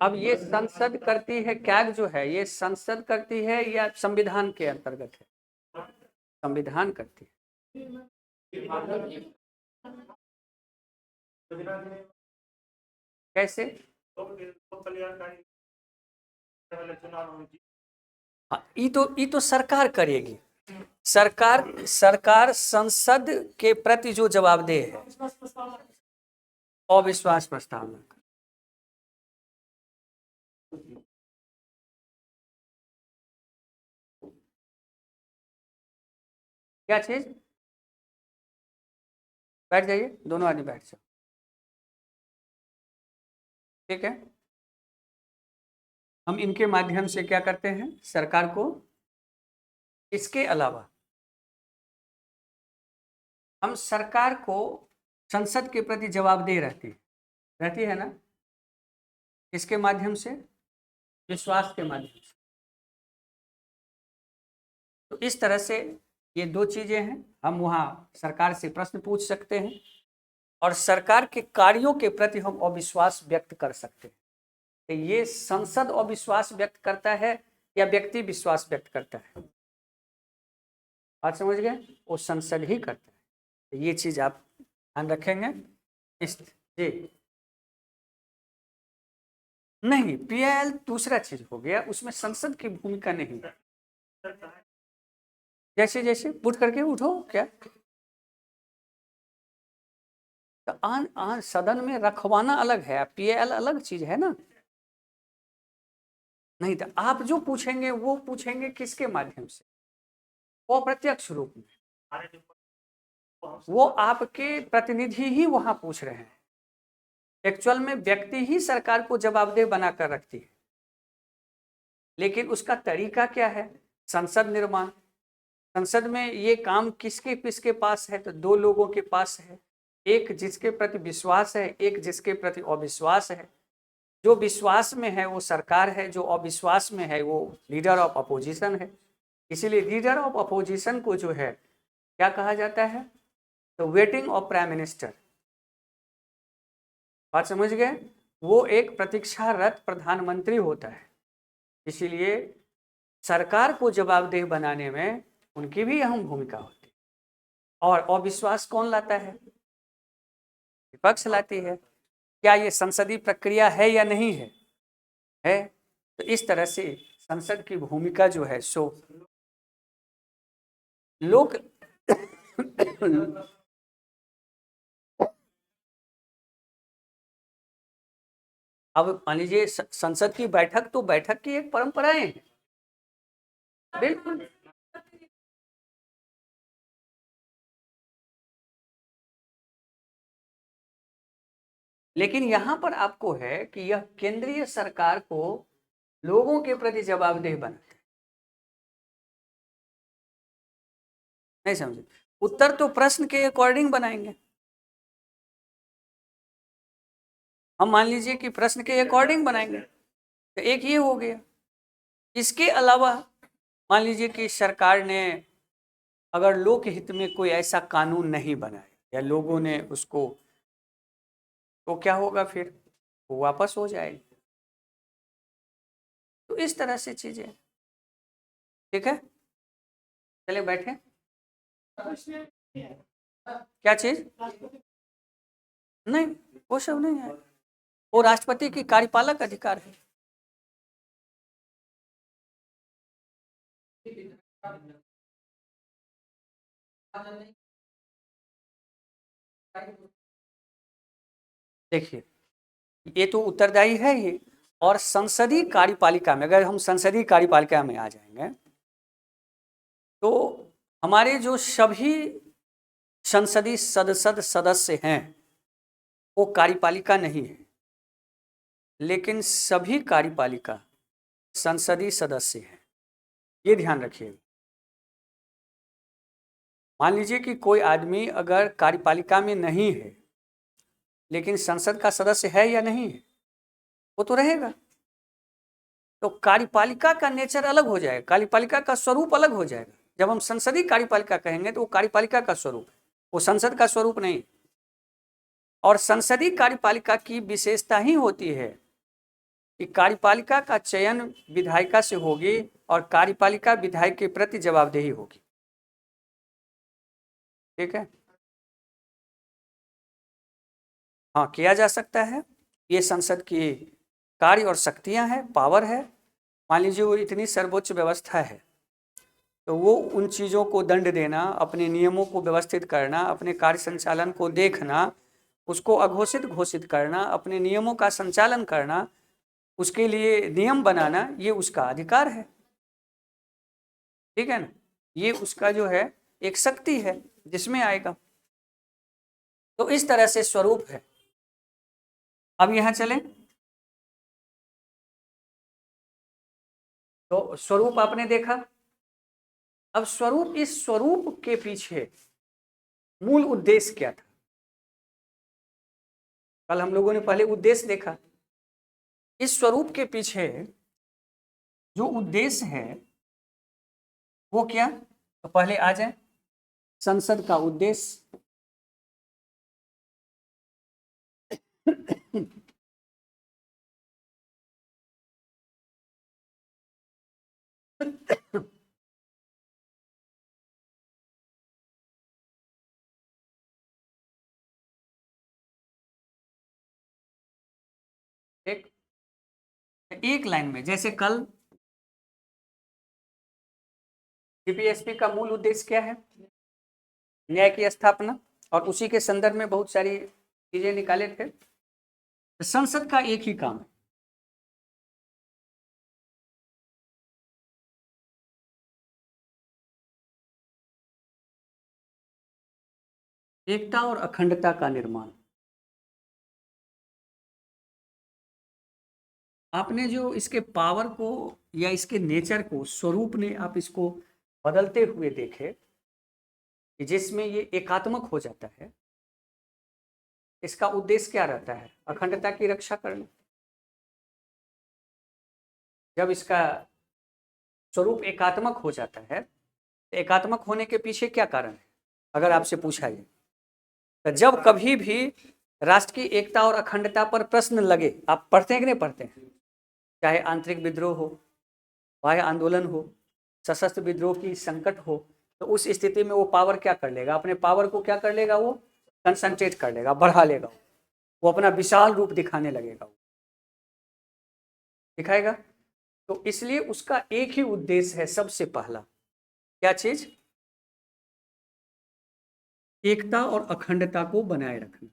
अब ये संसद करती है क्या, जो है ये संसद करती है या संविधान के अंतर्गत है? संविधान करती है। कैसे? हाँ, ये तो सरकार करेगी। सरकार संसद के प्रति जो जवाबदेह है, अविश्वास प्रस्ताव में। क्या चीज? बैठ जाइए, दोनों आदमी बैठ जाओ। ठीक है, हम इनके माध्यम से क्या करते हैं, सरकार को, इसके अलावा हम सरकार को संसद के प्रति जवाबदेह रहती है ना। इसके माध्यम से, विश्वास के माध्यम से। तो इस तरह से ये दो चीजें हैं। हम वहाँ सरकार से प्रश्न पूछ सकते हैं और सरकार के कार्यों के प्रति हम अविश्वास व्यक्त कर सकते हैं। तो ये संसद अविश्वास व्यक्त करता है या व्यक्ति विश्वास व्यक्त करता है? बात समझ गए? वो संसद ही करता है। तो ये चीज आप ध्यान रखेंगे। जी नहीं, पीआईएल दूसरा चीज हो गया, उसमें संसद की भूमिका नहीं है। जैसे जैसे उठ करके उठो क्या, तो आन आन सदन में रखवाना अलग है, पीएल अलग चीज है ना। नहीं तो आप जो पूछेंगे वो पूछेंगे किसके माध्यम से, वो अप्रत्यक्ष रूप में, वो आपके प्रतिनिधि ही वहां पूछ रहे हैं। एक्चुअल में व्यक्ति ही सरकार को जवाबदेह बनाकर रखती है, लेकिन उसका तरीका क्या है, संसद निर्माण। संसद में ये काम किसके किसके पास है, तो दो लोगों के पास है, एक जिसके प्रति विश्वास है, एक जिसके प्रति अविश्वास है। जो विश्वास में है वो सरकार है, जो अविश्वास में है वो लीडर ऑफ अपोजिशन है। इसीलिए लीडर ऑफ अपोजिशन को जो है क्या कहा जाता है, तो वेटिंग ऑफ प्राइम मिनिस्टर। बात समझ गए, वो एक प्रतीक्षारत प्रधानमंत्री होता है। इसीलिए सरकार को जवाबदेह बनाने में उनकी भी अहम भूमिका होती है। और अविश्वास कौन लाता है, विपक्ष लाती है। क्या ये संसदीय प्रक्रिया है या नहीं है? तो इस तरह से संसद की भूमिका जो है सो लोक अब मान लीजिए संसद की बैठक, तो बैठक की एक परंपराएं हैं, बिल्कुल। लेकिन यहाँ पर आपको है कि यह केंद्रीय सरकार को लोगों के प्रति जवाबदेह बनाते हैं। नहीं समझे, उत्तर तो प्रश्न के अकॉर्डिंग बनाएंगे। हम मान लीजिए कि प्रश्न के अकॉर्डिंग बनाएंगे, तो एक ये हो गया। इसके अलावा मान लीजिए कि सरकार ने अगर लोक हित में कोई ऐसा कानून नहीं बनाया या लोगों ने उसको, तो क्या होगा फिर, वो वापस हो जाएगी। तो इस तरह से चीजें, ठीक है। चले बैठे, क्या चीज, नहीं वो सब नहीं है, वो राष्ट्रपति की कार्यपालक अधिकार है। देखिए, ये तो उत्तरदायी है ही। और संसदीय कार्यपालिका में, अगर हम संसदीय कार्यपालिका में आ जाएंगे, तो हमारे जो सभी संसदीय सदस्य हैं वो कार्यपालिका नहीं है, लेकिन सभी कार्यपालिका संसदीय सदस्य हैं। ये ध्यान रखिए। मान लीजिए कि कोई आदमी अगर कार्यपालिका में नहीं है लेकिन संसद का सदस्य है या नहीं है, वो तो रहेगा। तो कार्यपालिका का नेचर अलग हो जाएगा, कार्यपालिका का स्वरूप अलग हो जाएगा। जब हम संसदीय कार्यपालिका कहेंगे तो वो कार्यपालिका का स्वरूप है, वो संसद का स्वरूप नहीं। और संसदीय कार्यपालिका की विशेषता ही होती है कि कार्यपालिका का चयन विधायिका से होगी और कार्यपालिका विधायक के प्रति जवाबदेही होगी, ठीक है। हाँ, किया जा सकता है, ये संसद की कार्य और शक्तियां हैं, पावर है। मान लीजिए वो इतनी सर्वोच्च व्यवस्था है, तो वो उन चीज़ों को दंड देना, अपने नियमों को व्यवस्थित करना, अपने कार्य संचालन को देखना, उसको अघोषित घोषित करना, अपने नियमों का संचालन करना, उसके लिए नियम बनाना, ये उसका अधिकार है, ठीक है ना। ये उसका जो है एक शक्ति है जिसमें आएगा। तो इस तरह से स्वरूप है। अब यहाँ चलें, तो स्वरूप आपने देखा। अब स्वरूप, इस स्वरूप के पीछे मूल उद्देश्य क्या था, कल हम लोगों ने पहले उद्देश्य देखा। इस स्वरूप के पीछे जो उद्देश्य है वो क्या, तो पहले आ जाए संसद का उद्देश्य। एक एक लाइन में, जैसे कल जीपीएसपी का मूल उद्देश्य क्या है? न्याय की स्थापना, और उसी के संदर्भ में बहुत सारी चीजें निकाले थे। संसद का एक ही काम है, एकता और अखंडता का निर्माण। आपने जो इसके पावर को या इसके नेचर को, स्वरूप ने आप इसको बदलते हुए देखे कि जिसमें ये एकात्मक हो जाता है, इसका उद्देश्य क्या रहता है? अखंडता की रक्षा करना। जब इसका स्वरूप एकात्मक हो जाता है, तो एकात्मक होने के पीछे क्या कारण है अगर आपसे पूछा जाए? तो जब कभी भी राष्ट्र की एकता और अखंडता पर प्रश्न लगे, आप पढ़ते हैं कि नहीं पढ़ते हैं, चाहे आंतरिक विद्रोह हो, बाह्य आंदोलन हो, सशस्त्र विद्रोह की संकट हो, तो उस स्थिति में वो पावर क्या कर लेगा? अपने पावर को क्या कर लेगा? वो कंसंट्रेट कर लेगा, बढ़ा लेगा, वो अपना विशाल रूप दिखाने लगेगा, वो दिखाएगा। तो इसलिए उसका एक ही उद्देश्य है, सबसे पहला क्या चीज? एकता और अखंडता को बनाए रखना।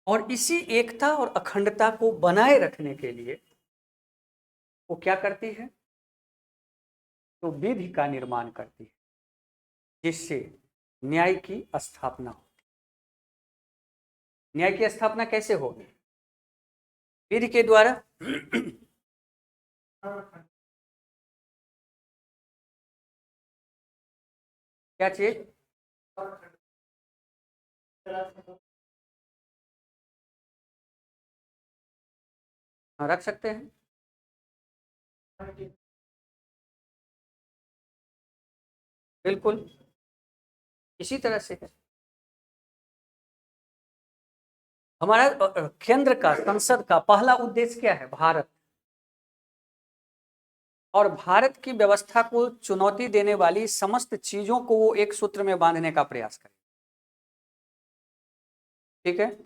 और इसी एकता और अखंडता को बनाए रखने के लिए वो क्या करती है? तो विधि का निर्माण करती है, जिससे न्याय की स्थापना हो। न्याय की स्थापना कैसे होगी? विधि के द्वारा। क्या चीज? हाँ, रख सकते हैं। बिल्कुल इसी तरह से है। हमारा केंद्र का, संसद का पहला उद्देश्य क्या है? भारत। और भारत की व्यवस्था को चुनौती देने वाली समस्त चीजों को वो एक सूत्र में बांधने का प्रयास करें। ठीक है।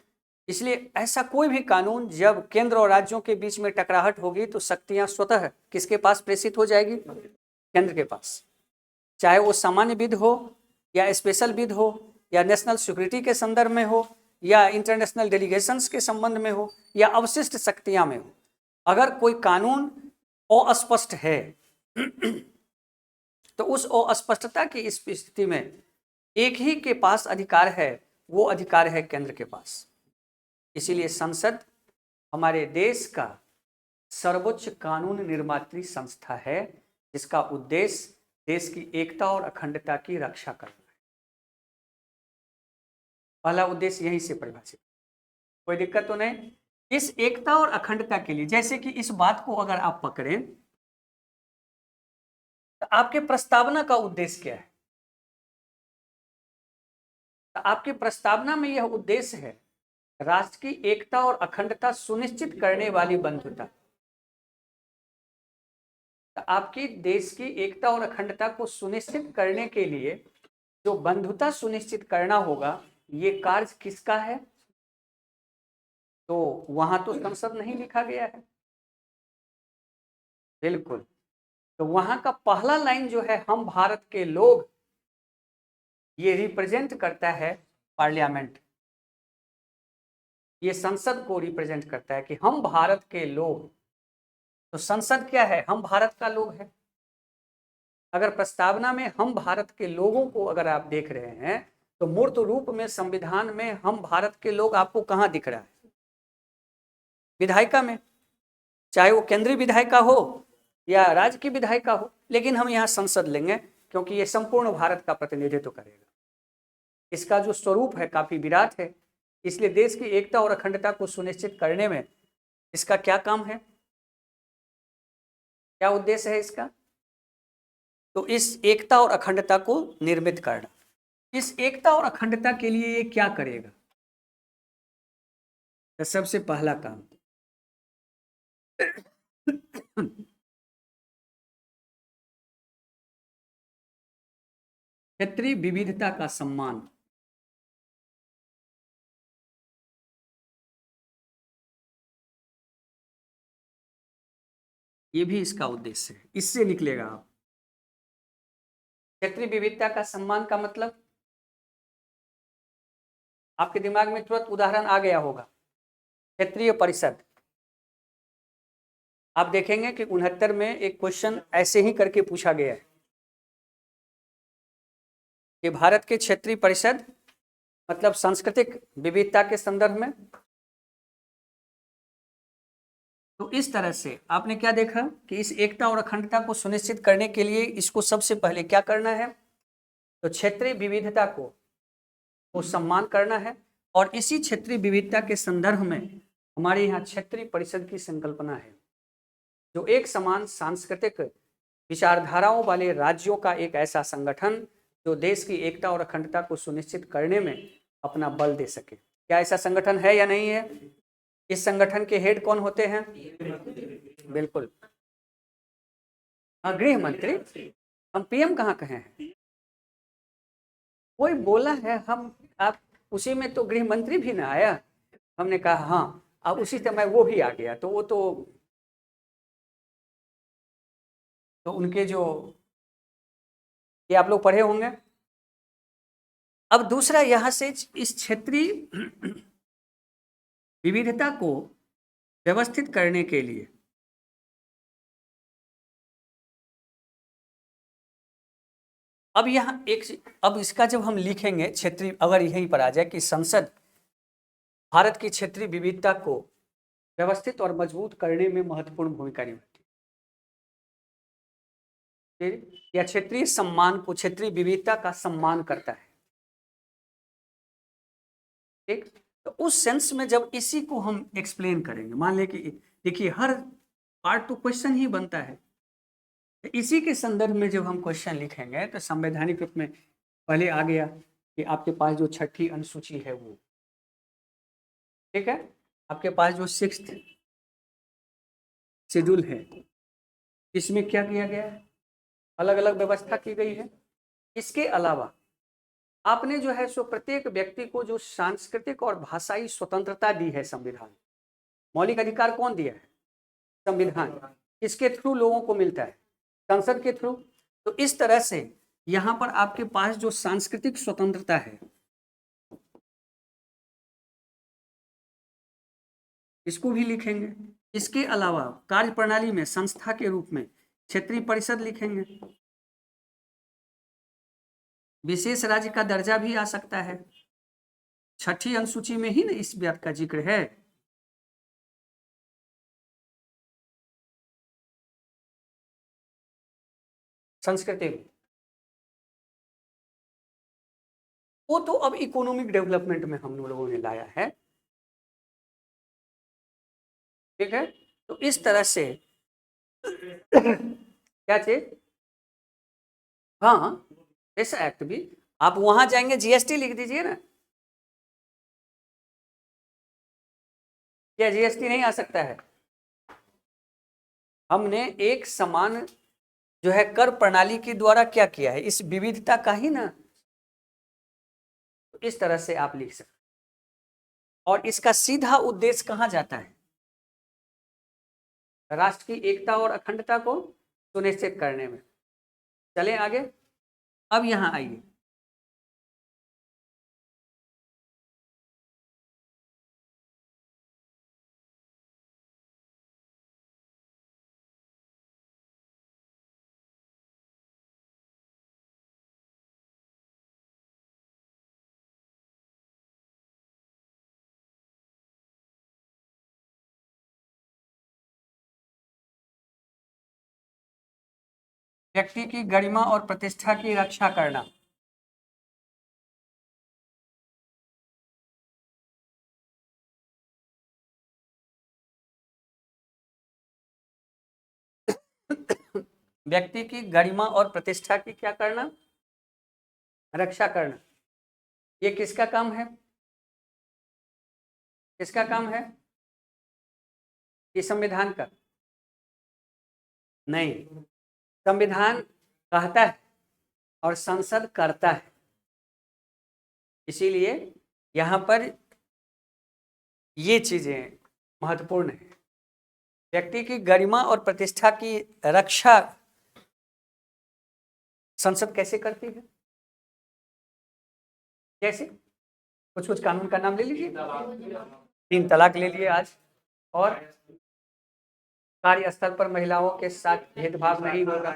इसलिए ऐसा कोई भी कानून जब केंद्र और राज्यों के बीच में टकराहट होगी, तो शक्तियां स्वतः किसके पास प्रेषित हो जाएगी? केंद्र के पास। चाहे वो सामान्य विधि हो, या स्पेशल विधि हो, या नेशनल सिक्योरिटी के संदर्भ में हो, या इंटरनेशनल डेलीगेशंस के संबंध में हो, या अवशिष्ट शक्तियां में हो। अगर कोई कानून अस्पष्ट है तो उस अस्पष्टता की इस स्थिति में एक ही के पास अधिकार है, वो अधिकार है केंद्र के पास। इसीलिए संसद हमारे देश का सर्वोच्च कानून निर्मात्री संस्था है, जिसका उद्देश्य देश की एकता और अखंडता की रक्षा करना है। पहला उद्देश्य यहीं से परिभाषित। कोई दिक्कत तो नहीं। इस एकता और अखंडता के लिए, जैसे कि इस बात को अगर आप पकड़ें, तो आपके प्रस्तावना का उद्देश्य क्या है? तो आपकी प्रस्तावना में यह उद्देश्य है, राष्ट्र की एकता और अखंडता सुनिश्चित करने वाली बंधुता। तो आपकी देश की एकता और अखंडता को सुनिश्चित करने के लिए जो बंधुता सुनिश्चित करना होगा, ये कार्य किसका है? तो वहां तो संसद नहीं लिखा गया है। बिल्कुल। तो वहां का पहला लाइन जो है, हम भारत के लोग, ये रिप्रेजेंट करता है पार्लियामेंट। ये संसद को रिप्रेजेंट करता है कि हम भारत के लोग। तो संसद क्या है? हम भारत का लोग है। अगर प्रस्तावना में हम भारत के लोगों को अगर आप देख रहे हैं, तो मूर्त रूप में संविधान में हम भारत के लोग आपको कहां दिख रहा है? विधायिका में, चाहे वो केंद्रीय विधायिका हो या राज्य की विधायिका हो। लेकिन हम यहाँ संसद लेंगे क्योंकि ये संपूर्ण भारत का प्रतिनिधित्व करेगा। इसका जो स्वरूप है काफी विराट है। इसलिए देश की एकता और अखंडता को सुनिश्चित करने में इसका क्या काम है, क्या उद्देश्य है इसका? तो इस एकता और अखंडता को निर्मित करना। इस एकता और अखंडता के लिए ये क्या करेगा? तो सबसे पहला काम क्षेत्रीय विविधता का सम्मान। ये भी इसका उद्देश्य है, इससे निकलेगा आप। क्षेत्रीय विविधता का सम्मान का मतलब आपके दिमाग में तुरंत उदाहरण आ गया होगा, क्षेत्रीय परिषद। आप देखेंगे कि 69 में एक क्वेश्चन ऐसे ही करके पूछा गया है कि भारत के क्षेत्रीय परिषद मतलब सांस्कृतिक विविधता के संदर्भ में। तो इस तरह से आपने क्या देखा कि इस एकता और अखंडता को सुनिश्चित करने के लिए इसको सबसे पहले क्या करना है, तो क्षेत्रीय विविधता को सम्मान करना है। और इसी क्षेत्रीय विविधता के संदर्भ में हमारे यहाँ क्षेत्रीय परिषद की संकल्पना है, जो एक समान सांस्कृतिक विचारधाराओं वाले राज्यों का एक ऐसा संगठन जो देश की एकता और अखंडता को सुनिश्चित करने में अपना बल दे सके। क्या ऐसा संगठन है या नहीं है? इस संगठन के हेड कौन होते हैं? बिल्कुल, हाँ, गृह मंत्री। हम पीएम कहाँ कहे हैं? कोई बोला है, हम आप उसी में तो गृह मंत्री भी ना आया। हमने कहा हाँ, अब उसी समय वो भी आ गया, तो वो तो उनके जो ये आप लोग पढ़े होंगे। अब दूसरा यहाँ से इस क्षेत्रीय विविधता को व्यवस्थित करने के लिए अब यहाँ अब इसका जब हम लिखेंगे क्षेत्रीय, अगर यहीं पर आ जाए कि संसद भारत की क्षेत्रीय विविधता को व्यवस्थित और मजबूत करने में महत्वपूर्ण भूमिका निभाती है, या क्षेत्रीय सम्मान को, क्षेत्रीय विविधता का सम्मान करता है। ठीक, तो उस सेंस में जब इसी को हम एक्सप्लेन करेंगे, मान लें कि देखिए हर पार्ट तो क्वेश्चन ही बनता है, तो इसी के संदर्भ में जब हम क्वेश्चन लिखेंगे तो संवैधानिक रूप में पहले आ गया कि आपके पास जो छठी अनुसूची है वो, ठीक है, आपके पास जो 6th शेड्यूल है, इसमें क्या किया गया है, अलग अलग व्यवस्था की गई है। इसके अलावा आपने जो है सो प्रत्येक व्यक्ति को जो सांस्कृतिक और भाषाई स्वतंत्रता दी है संविधान, मौलिक अधिकार कौन दिया है? संविधान। किसके थ्रू लोगों को मिलता है? संसद के थ्रू। तो इस तरह से यहाँ पर आपके पास जो सांस्कृतिक स्वतंत्रता है, इसको भी लिखेंगे। इसके अलावा कार्य प्रणाली में संस्था के रूप में क्षेत्रीय परिषद लिखेंगे। विशेष राज्य का दर्जा भी आ सकता है, छठी अनुसूची में ही ना इस बात का जिक्र है। संस्कृति वो तो अब इकोनॉमिक डेवलपमेंट में हम लोगों ने लाया है, ठीक है। तो इस तरह से क्या चीज, हाँ, ऐसा एक्ट भी आप वहां जाएंगे जीएसटी लिख दीजिए ना, क्या जीएसटी नहीं आ सकता है? हमने एक समान जो है कर प्रणाली के द्वारा क्या किया है, इस विविधता का ही ना, तो इस तरह से आप लिख सकते, और इसका सीधा उद्देश्य कहाँ जाता है? राष्ट्र की एकता और अखंडता को सुनिश्चित करने में। चलें आगे। अब यहां आइए, व्यक्ति की गरिमा और प्रतिष्ठा की रक्षा करना। व्यक्ति की गरिमा और प्रतिष्ठा की क्या करना? रक्षा करना। ये किसका काम है? किसका काम है? ये संविधान का नहीं, संविधान कहता है और संसद करता है। इसीलिए यहाँ पर ये चीजें महत्वपूर्ण है। व्यक्ति की गरिमा और प्रतिष्ठा की रक्षा संसद कैसे करती है? कैसे? कुछ कुछ कानून का नाम ले लीजिए। 3 तलाक ले लिए आज, और कार्यस्थल पर महिलाओं के साथ भेदभाव नहीं होगा,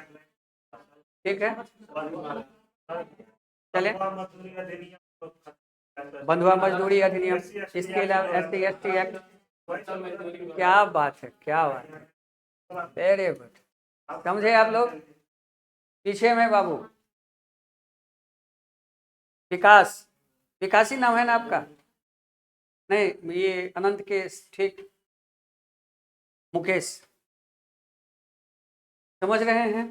ठीक है। चले, बंधुआ मजदूरी अधिनियम, इसके अलावा SC/ST एक्ट। क्या बात है, क्या बात है, वेरी गुड। समझे आप लोग? पीछे में बाबू विकास, विकासी नाम है ना आपका? नहीं, ये अनंत के ठीक मुकेश, समझ रहे हैं?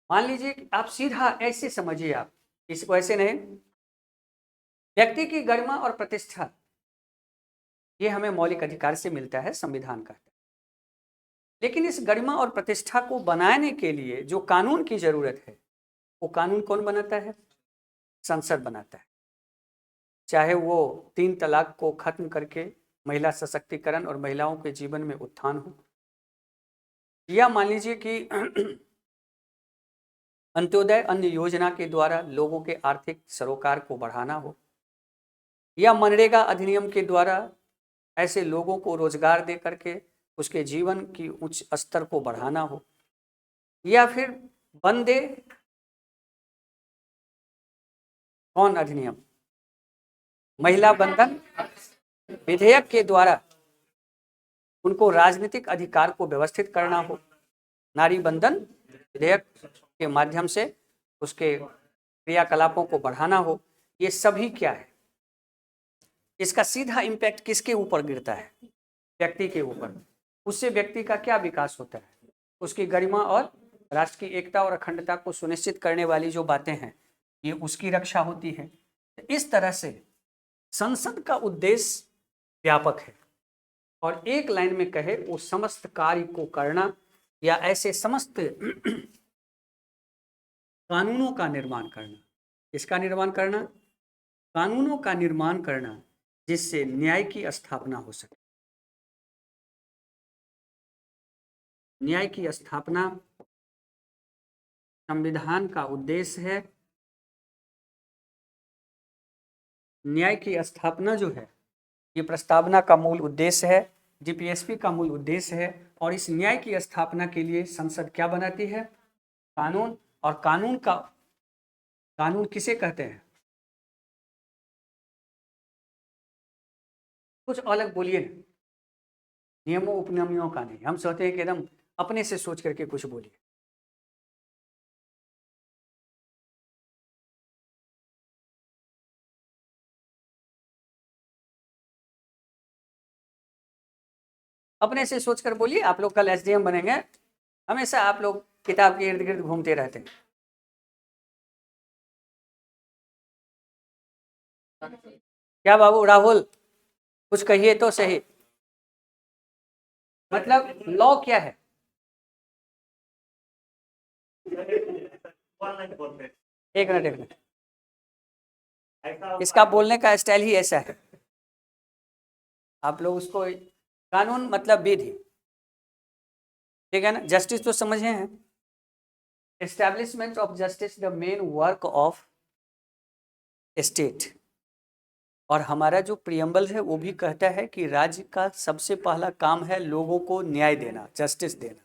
मान लीजिए कि आप सीधा ऐसे समझिए, आप इसको ऐसे नहीं। व्यक्ति की गरिमा और प्रतिष्ठा ये हमें मौलिक अधिकार से मिलता है, संविधान कहता है। लेकिन इस गरिमा और प्रतिष्ठा को बनाने के लिए जो कानून की जरूरत है, वो कानून कौन बनाता है? संसद बनाता है। चाहे वो 3 तलाक को खत्म करके महिला सशक्तिकरण और महिलाओं के जीवन में उत्थान हो, या मान लीजिए कि अंत्योदय अन्न योजना के द्वारा लोगों के आर्थिक सरोकार को बढ़ाना हो, या मनरेगा अधिनियम के द्वारा ऐसे लोगों को रोजगार दे करके उसके जीवन की उच्च स्तर को बढ़ाना हो, या फिर वंदे कौन अधिनियम, महिला बंधन विधेयक के द्वारा उनको राजनीतिक अधिकार को व्यवस्थित करना हो, नारी बंधन विधेयक के माध्यम से उसके क्रियाकलापों को बढ़ाना हो। ये सभी क्या है? इसका सीधा इम्पैक्ट किसके ऊपर गिरता है? व्यक्ति के ऊपर। उससे व्यक्ति का क्या विकास होता है? उसकी गरिमा और राष्ट्र की एकता और अखंडता को सुनिश्चित करने वाली जो बातें हैं, ये उसकी रक्षा होती है। इस तरह से संसद का उद्देश्य व्यापक है, और एक लाइन में कहे वो समस्त कार्य को करना, या ऐसे समस्त कानूनों का निर्माण करना। इसका निर्माण करना, कानूनों का निर्माण करना, जिससे न्याय की स्थापना हो सके। न्याय की स्थापना संविधान का उद्देश्य है। न्याय की स्थापना जो है, ये प्रस्तावना का मूल उद्देश्य है, GPSP का मूल उद्देश्य है। और इस न्याय की स्थापना के लिए संसद क्या बनाती है? कानून। और कानून किसे कहते हैं? कुछ अलग बोलिए ना, नियमों उपनियमों का नहीं। हम सोचते हैं कि एकदम अपने से सोच करके कुछ बोलिए। अपने से सोचकर बोलिए। आप लोग कल SDM बनेंगे, हमेशा आप लोग किताब के इर्द गिर्द घूमते रहते हैं। क्या बाबू राहुल, कुछ कहिए तो सही। मतलब लॉ क्या है? एक मिनट, इसका बोलने का स्टाइल ही ऐसा है। आप लोग उसको, कानून मतलब विधि, ठीक है ना? जस्टिस तो समझे हैं। Establishment of justice the main work of state. और हमारा जो प्रियम्बल है वो भी कहता है कि राज्य का सबसे पहला काम है लोगों को न्याय देना, जस्टिस देना,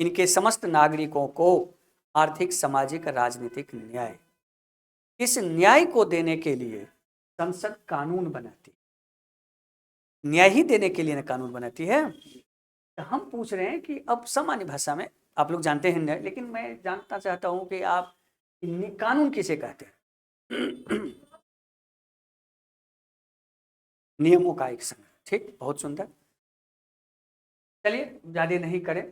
इनके समस्त नागरिकों को आर्थिक, सामाजिक, राजनीतिक न्याय। इस न्याय को देने के लिए संसद कानून बनाती है। न्याय ही देने के लिए ना कानून बनाती है। तो हम पूछ रहे हैं कि अब सामान्य भाषा में आप लोग जानते हैं न्याय, लेकिन मैं जानना चाहता हूं कि आप कानून किसे कहते हैं? नियमों का एक संग्रह, ठीक, बहुत सुंदर। चलिए ज्यादा नहीं करें।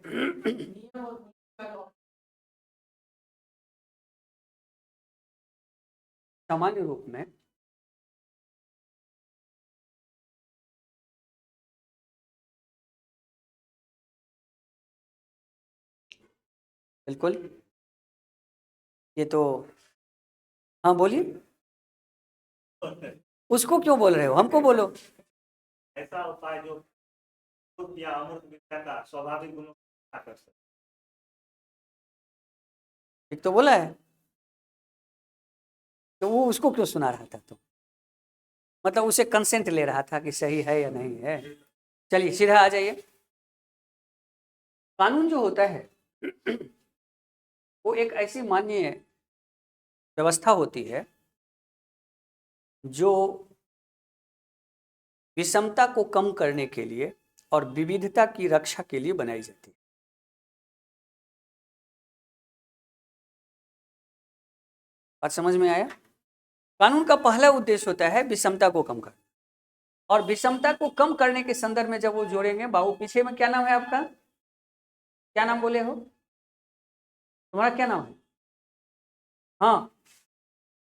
सामान्य रूप में बिल्कुल, ये तो, हाँ बोलिए। उसको क्यों बोल रहे हो? हमको बोलो। ऐसा होता है जो मूर्त या अमूर्त विद्या का स्वाभाविक गुणों को कर सकते? एक तो बोला है, तो वो उसको क्यों सुना रहा था? तो मतलब उसे कंसेंट ले रहा था कि सही है या नहीं है। चलिए सीधा आ जाइए। कानून जो होता है वो एक ऐसी मान्य व्यवस्था होती है जो विषमता को कम करने के लिए और विविधता की रक्षा के लिए बनाई जाती है। बात समझ में आया? कानून का पहला उद्देश्य होता है विषमता को कम करना, और विषमता को कम करने के संदर्भ में जब वो जोड़ेंगे, बाबू पीछे में क्या नाम है आपका? क्या नाम बोले हो? तुम्हारा क्या नाम है? हाँ,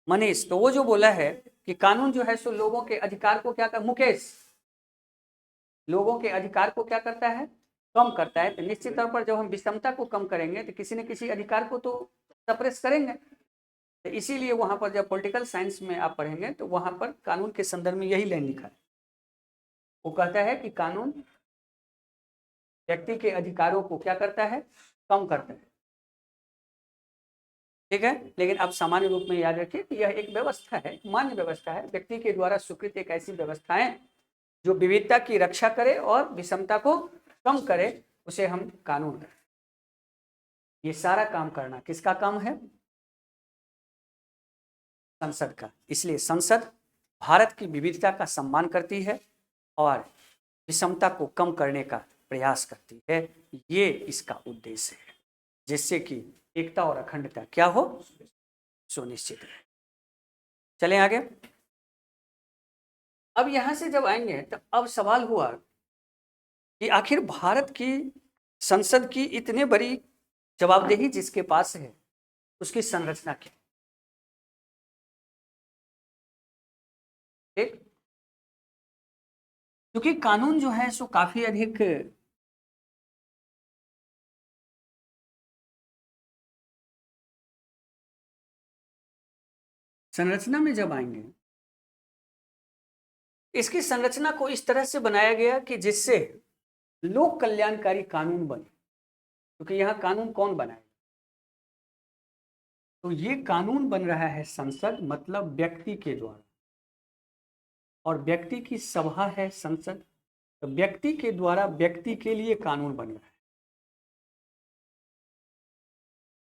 मनीष। तो वो जो बोला है कि कानून जो है सो लोगों के अधिकार को क्या कर, मुकेश, लोगों के अधिकार को क्या करता है? कम करता है। तो निश्चित तौर पर जब हम विषमता को कम करेंगे तो किसी न किसी अधिकार को तो सप्रेस करेंगे। तो इसीलिए वहां पर जब पॉलिटिकल साइंस में आप पढ़ेंगे तो वहां पर कानून के संदर्भ में यही लाइन लिखा है। वो कहता है कि कानून व्यक्ति के अधिकारों को क्या करता है? कम करता है। ठीक है, लेकिन आप सामान्य रूप में याद रखिए कि यह एक व्यवस्था है, मान्य व्यवस्था है, व्यक्ति के द्वारा स्वीकृत एक ऐसी व्यवस्था है जो विविधता की रक्षा करे और विषमता को कम करे, उसे हम कानून करें। ये सारा काम करना किसका काम है? संसद का। इसलिए संसद भारत की विविधता का सम्मान करती है और विषमता को कम करने का प्रयास करती है। ये इसका उद्देश्य है, जिससे कि एकता और अखंडता क्या हो, सुनिश्चित है। चलें आगे। अब यहां से जब आएंगे तो अब सवाल हुआ कि आखिर भारत की संसद की इतने बड़ी जवाबदेही जिसके पास है, उसकी संरचना क्या? ठीक, क्योंकि कानून जो है सो काफी अधिक संरचना में जब आएंगे, इसकी संरचना को इस तरह से बनाया गया कि जिससे लोक कल्याणकारी कानून बने। क्योंकि यहां कानून कौन बनाए? तो ये कानून बन रहा है संसद, मतलब व्यक्ति के द्वारा, और व्यक्ति की सभा है संसद। तो व्यक्ति के द्वारा व्यक्ति के लिए कानून बन रहा है।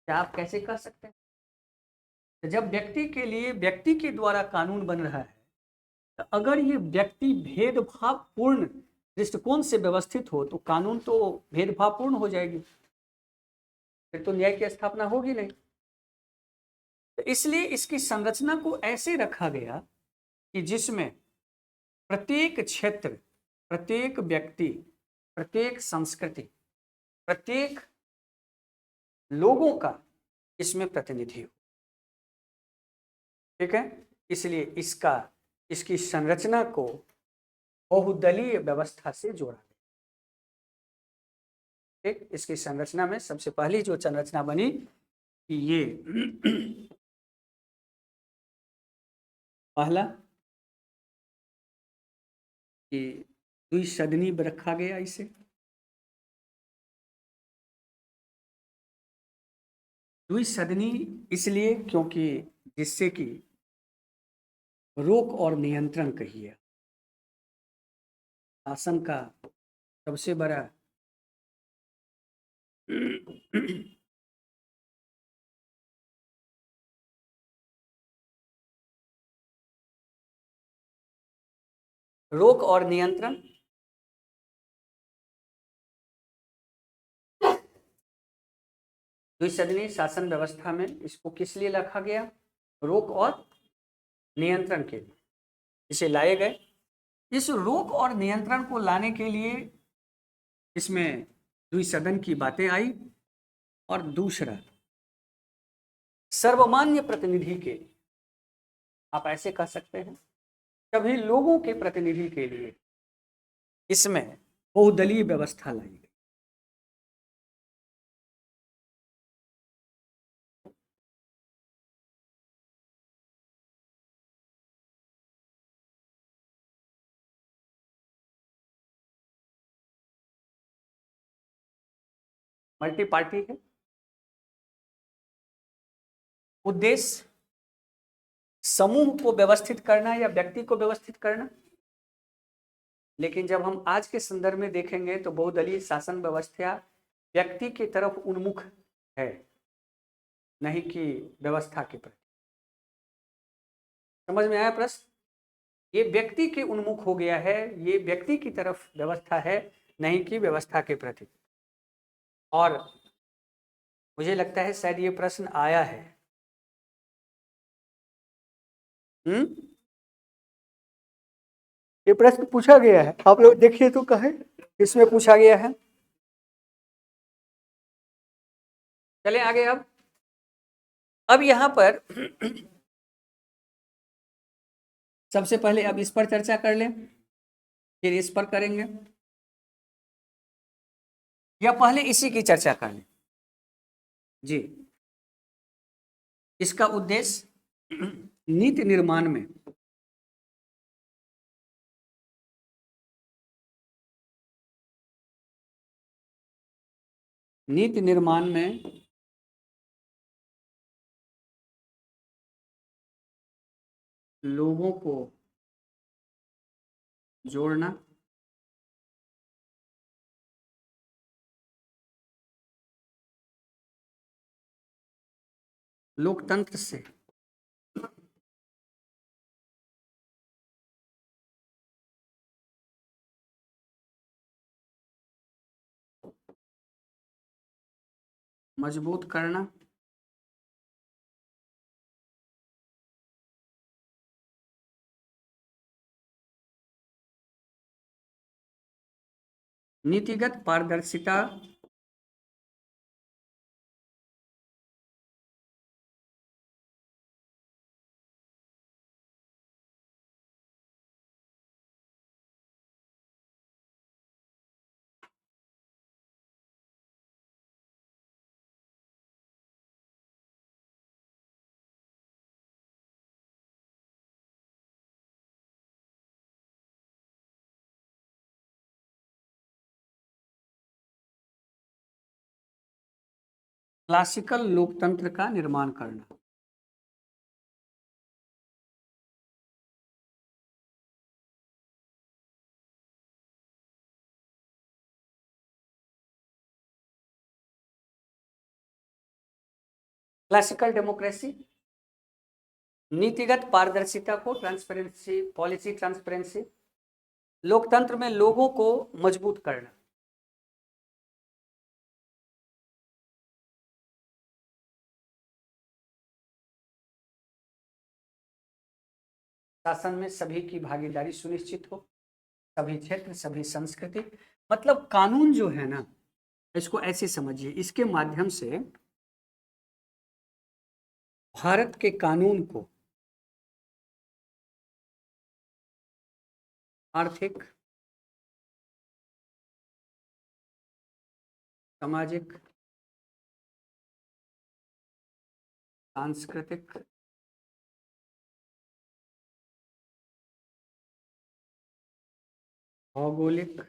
क्या आप कैसे कह सकते हैं? तो जब व्यक्ति के लिए व्यक्ति के द्वारा कानून बन रहा है, तो अगर ये व्यक्ति भेदभाव पूर्ण दृष्टिकोण से व्यवस्थित हो तो कानून तो भेदभावपूर्ण हो जाएगी, फिर तो न्याय की स्थापना होगी नहीं। तो इसलिए इसकी संरचना को ऐसे रखा गया कि जिसमें प्रत्येक क्षेत्र, प्रत्येक व्यक्ति, प्रत्येक संस्कृति, प्रत्येक लोगों का इसमें प्रतिनिधि हो। ठीक है, इसलिए इसकी संरचना को बहुदलीय व्यवस्था से जोड़ा गया। ठीक, इसकी संरचना में सबसे पहली जो संरचना बनी कि ये पहला कि द्विसदनी रखा गया इसे। द्विसदनी इसलिए क्योंकि जिससे कि रोक और नियंत्रण कहिए, शासन का सबसे बड़ा रोक और नियंत्रण, द्विसदनी शासन व्यवस्था में इसको किस लिए रखा गया? रोक और नियंत्रण के लिए इसे लाए गए। इस रोक और नियंत्रण को लाने के लिए इसमें द्विसदन की बातें आई, और दूसरा सर्वमान्य प्रतिनिधि के लिए, आप ऐसे कह सकते हैं सभी लोगों के प्रतिनिधि के लिए इसमें बहुदलीय व्यवस्था लाई गई। मल्टी पार्टी है। उद्देश्य समूह को व्यवस्थित करना या व्यक्ति को व्यवस्थित करना। लेकिन जब हम आज के संदर्भ में देखेंगे तो बहुदलीय शासन व्यवस्था व्यक्ति की तरफ उन्मुख है, नहीं कि व्यवस्था के प्रति। समझ में आया प्रश्न? ये व्यक्ति के उन्मुख हो गया है, ये व्यक्ति की तरफ व्यवस्था है, नहीं कि व्यवस्था के प्रति। और मुझे लगता है शायद ये प्रश्न आया है। ये प्रश्न पूछा गया है, आप लोग देखिए तो कहे इसमें पूछा गया है। चले आगे। अब यहां पर सबसे पहले अब इस पर चर्चा कर लें, फिर इस पर करेंगे, या पहले इसी की चर्चा कर लें? जी, इसका उद्देश्य नीति निर्माण में लोगों को जोड़ना, लोकतंत्र से मजबूत करना, नीतिगत पारदर्शिता क्लासिकल लोकतंत्र का निर्माण करना। क्लासिकल डेमोक्रेसी नीतिगत पारदर्शिता को, ट्रांसपेरेंसी, पॉलिसी ट्रांसपेरेंसी, लोकतंत्र में लोगों को मजबूत करना। शासन में सभी की भागीदारी सुनिश्चित हो, सभी क्षेत्र, सभी संस्कृति, मतलब कानून जो है ना, इसको ऐसे समझिए, इसके माध्यम से भारत के कानून को आर्थिक, सामाजिक, सांस्कृतिक, भौगोलिक,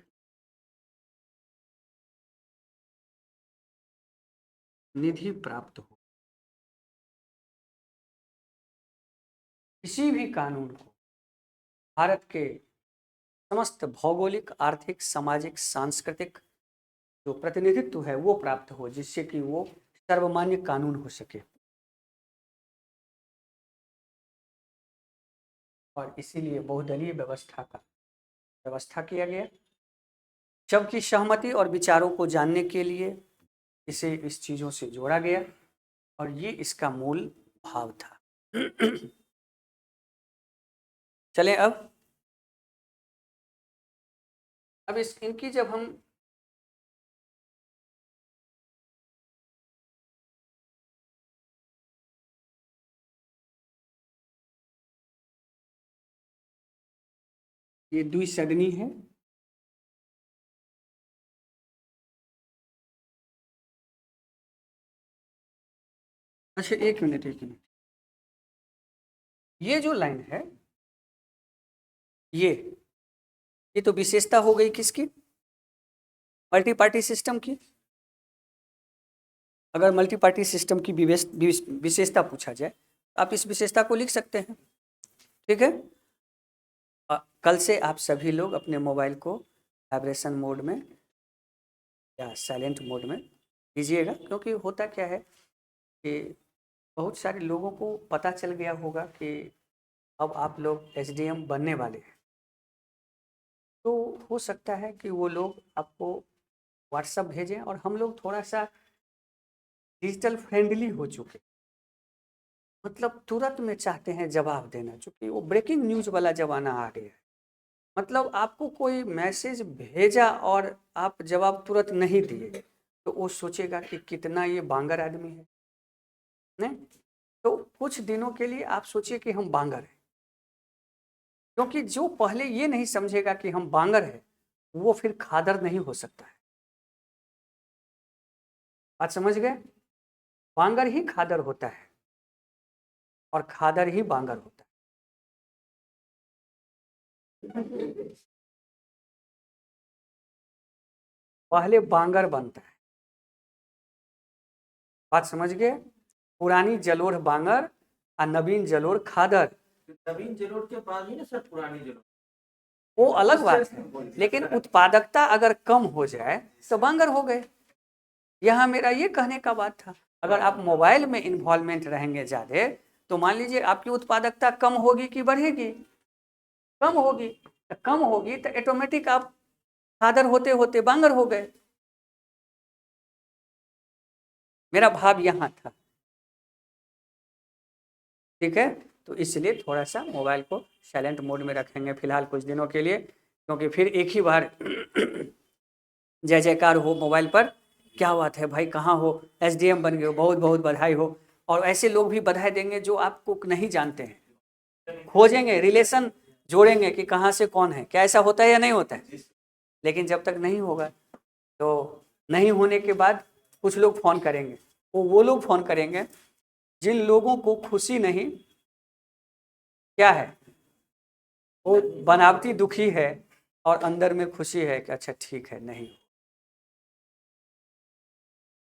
निधि प्राप्त हो। किसी भी कानून को भारत के समस्त भौगोलिक, आर्थिक, सामाजिक, सांस्कृतिक जो प्रतिनिधित्व है वो प्राप्त हो, जिससे कि वो सर्वमान्य कानून हो सके। और इसीलिए बहुदलीय व्यवस्था किया गया। सबकी सहमति और विचारों को जानने के लिए इसे इस चीज़ों से जोड़ा गया, और ये इसका मूल भाव था। चलें अब इनकी जब हम ये द्विसदनी है, अच्छा एक मिनट, ये जो लाइन है ये तो विशेषता हो गई किसकी? मल्टी पार्टी सिस्टम की। अगर मल्टी पार्टी सिस्टम की विशेषता पूछा जाए तो आप इस विशेषता को लिख सकते हैं। ठीक है, कल से आप सभी लोग अपने मोबाइल को वाइब्रेशन मोड में या साइलेंट मोड में लीजिएगा, क्योंकि होता क्या है कि बहुत सारे लोगों को पता चल गया होगा कि अब आप लोग एसडीएम बनने वाले हैं, तो हो सकता है कि वो लोग आपको व्हाट्सएप भेजें, और हम लोग थोड़ा सा डिजिटल फ्रेंडली हो चुके, मतलब तुरंत में चाहते हैं जवाब देना, चूँकि वो ब्रेकिंग न्यूज़ वाला ज़माना आ गया है। मतलब आपको कोई मैसेज भेजा और आप जवाब तुरंत नहीं दिए तो वो सोचेगा कि कितना ये बांगर आदमी है, नहीं? तो कुछ दिनों के लिए आप सोचिए कि हम बांगर हैं, क्योंकि जो पहले ये नहीं समझेगा कि हम बांगर हैं, वो फिर खादर नहीं हो सकता है। बात समझ गए? बांगर ही खादर होता है और खादर ही बांगर होता है। पहले बांगर बनता है, बात समझ गए? पुरानी जलोढ़ बांगर और नवीन जलोढ़ खादर, नवीन जलोढ़ के बाद ही ना सर पुरानी जलोढ़, वो अलग बात है, लेकिन उत्पादकता अगर कम हो जाए तो बांगर हो गए। यहाँ मेरा ये कहने का बात था, अगर आप मोबाइल में इन्वॉल्वमेंट रहेंगे ज़्यादा तो मान लीजिए आपकी उत्पादकता कम होगी कि बढ़ेगी? कम होगी। तो कम होगी तो ऑटोमेटिक आप खादर होते होते बांगर हो गए। मेरा भाव यहाँ था, ठीक है? तो इसलिए थोड़ा सा मोबाइल को साइलेंट मोड में रखेंगे फिलहाल कुछ दिनों के लिए, क्योंकि फिर एक ही बार जय जयकार हो मोबाइल पर, क्या बात है भाई, कहाँ हो, एसडीएम बन गए हो, बहुत बहुत बधाई हो। और ऐसे लोग भी बधाई देंगे जो आपको नहीं जानते हैं, खोजेंगे, रिलेशन जोड़ेंगे कि कहाँ से कौन है, क्या ऐसा होता है या नहीं होता है? लेकिन जब तक नहीं होगा तो नहीं होने के बाद कुछ लोग फ़ोन करेंगे, वो लोग फ़ोन करेंगे जिन लोगों को खुशी नहीं, क्या है, वो बनावटी दुखी है और अंदर में खुशी है कि अच्छा ठीक है नहीं।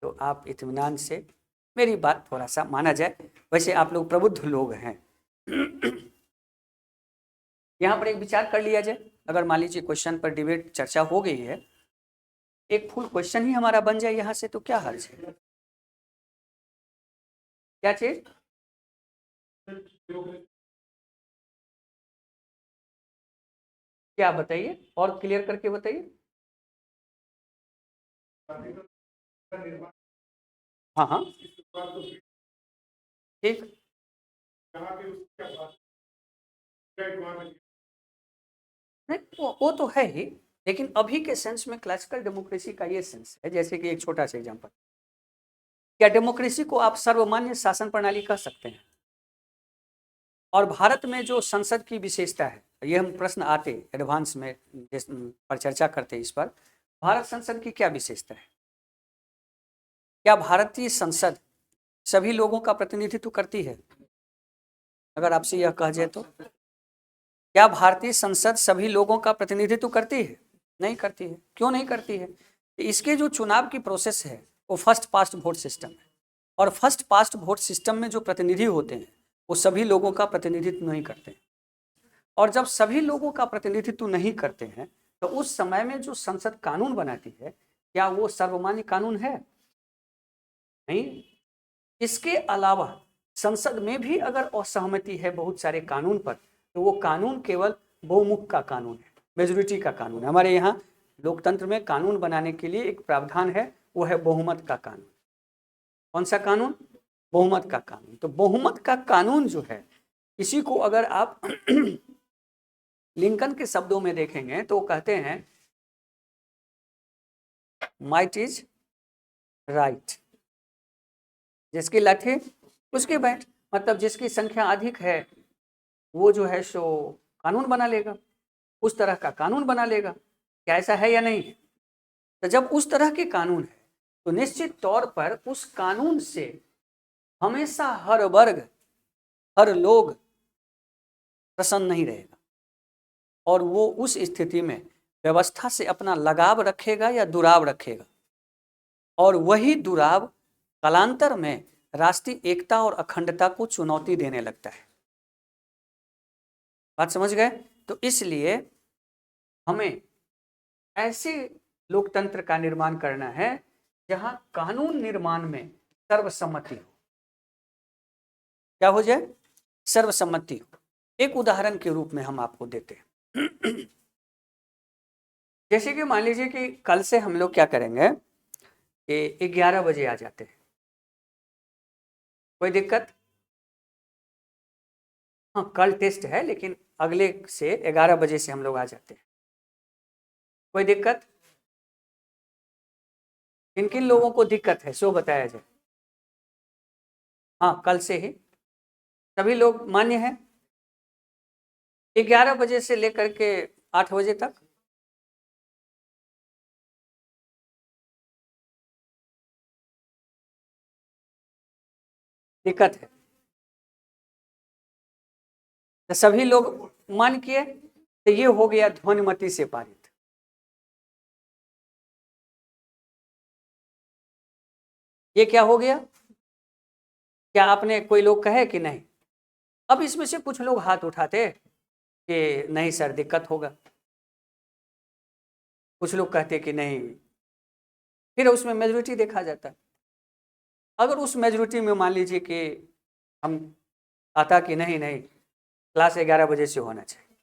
तो आप इत्मीनान से मेरी बात थोड़ा सा माना जाए। वैसे आप लोग प्रबुद्ध लोग हैं। यहाँ पर एक विचार कर लिया जाए, अगर मान लीजिए क्वेश्चन पर डिबेट चर्चा हो गई है, एक फुल क्वेश्चन ही हमारा बन जाए यहाँ से, तो क्या हर्ज है? क्या चीज? क्या बताइए, और क्लियर करके बताइए। हाँ हाँ ठीक, नहीं वो तो है ही, लेकिन अभी के सेंस में क्लासिकल डेमोक्रेसी का ये सेंस है, जैसे कि एक छोटा सा एग्जांपल, क्या डेमोक्रेसी को आप सर्वमान्य शासन प्रणाली कह सकते हैं? और भारत में जो संसद की विशेषता है, ये हम प्रश्न आते एडवांस में पर चर्चा करते इस पर, भारत संसद की क्या विशेषता है? क्या भारतीय संसद सभी लोगों का प्रतिनिधित्व करती है? अगर आपसे यह कहा जाए तो क्या भारतीय संसद सभी लोगों का प्रतिनिधित्व करती है? नहीं करती है। क्यों नहीं करती है? इसके जो चुनाव की प्रोसेस है वो फर्स्ट पास्ट वोट सिस्टम है, और फर्स्ट पास्ट वोट सिस्टम में जो प्रतिनिधि होते हैं वो सभी लोगों का प्रतिनिधित्व नहीं करते हैं। और जब सभी लोगों का प्रतिनिधित्व नहीं करते हैं तो उस समय में जो संसद कानून बनाती है, क्या वो सर्वमान्य कानून है? नहीं। इसके अलावा संसद में भी अगर असहमति है बहुत सारे कानून पर, तो वो कानून केवल बहुमुख का कानून है, मेजोरिटी का कानून है। हमारे यहाँ लोकतंत्र में कानून बनाने के लिए एक प्रावधान है, वो है बहुमत का कानून। कौन सा कानून? बहुमत का कानून। तो बहुमत का कानून जो है, इसी को अगर आप लिंकन के शब्दों में देखेंगे तो वो कहते हैं माइट इज राइट, जिसकी लाठी उसकी बैठ, मतलब जिसकी संख्या अधिक है वो जो है सो कानून बना लेगा, उस तरह का कानून बना लेगा। क्या ऐसा है या नहीं है? तो जब उस तरह के कानून है तो निश्चित तौर पर उस कानून से हमेशा हर वर्ग, हर लोग प्रसन्न नहीं रहेगा, और वो उस स्थिति में व्यवस्था से अपना लगाव रखेगा या दुराव रखेगा, और वही दुराव कालांतर में राष्ट्रीय एकता और अखंडता को चुनौती देने लगता है। बात समझ गए? तो इसलिए हमें ऐसे लोकतंत्र का निर्माण करना है जहां कानून निर्माण में सर्वसम्मति हो। क्या हो जाए? सर्वसम्मति हो। एक उदाहरण के रूप में हम आपको देते हैं। जैसे कि मान लीजिए कि कल से हम लोग क्या करेंगे कि 11 बजे आ जाते हैं, कोई दिक्कत? हाँ, कल टेस्ट है लेकिन अगले से 11 बजे से हम लोग आ जाते हैं, कोई दिक्कत? किन किन लोगों को दिक्कत है सो बताया जाए। हाँ, कल से ही सभी लोग मान्य है 11 बजे से लेकर के 8 बजे तक। दिक्कत है तो सभी लोग मान किए, तो ये हो गया ध्वनिमति से पारित। ये क्या हो गया? क्या आपने कोई लोग कहे कि नहीं? अब इसमें से कुछ लोग हाथ उठाते कि नहीं सर दिक्कत होगा, कुछ लोग कहते कि नहीं, फिर उसमें मेजोरिटी देखा जाता है। अगर उस मेजोरिटी में मान लीजिए कि हम आता कि नहीं नहीं क्लास 11 बजे से होना चाहिए,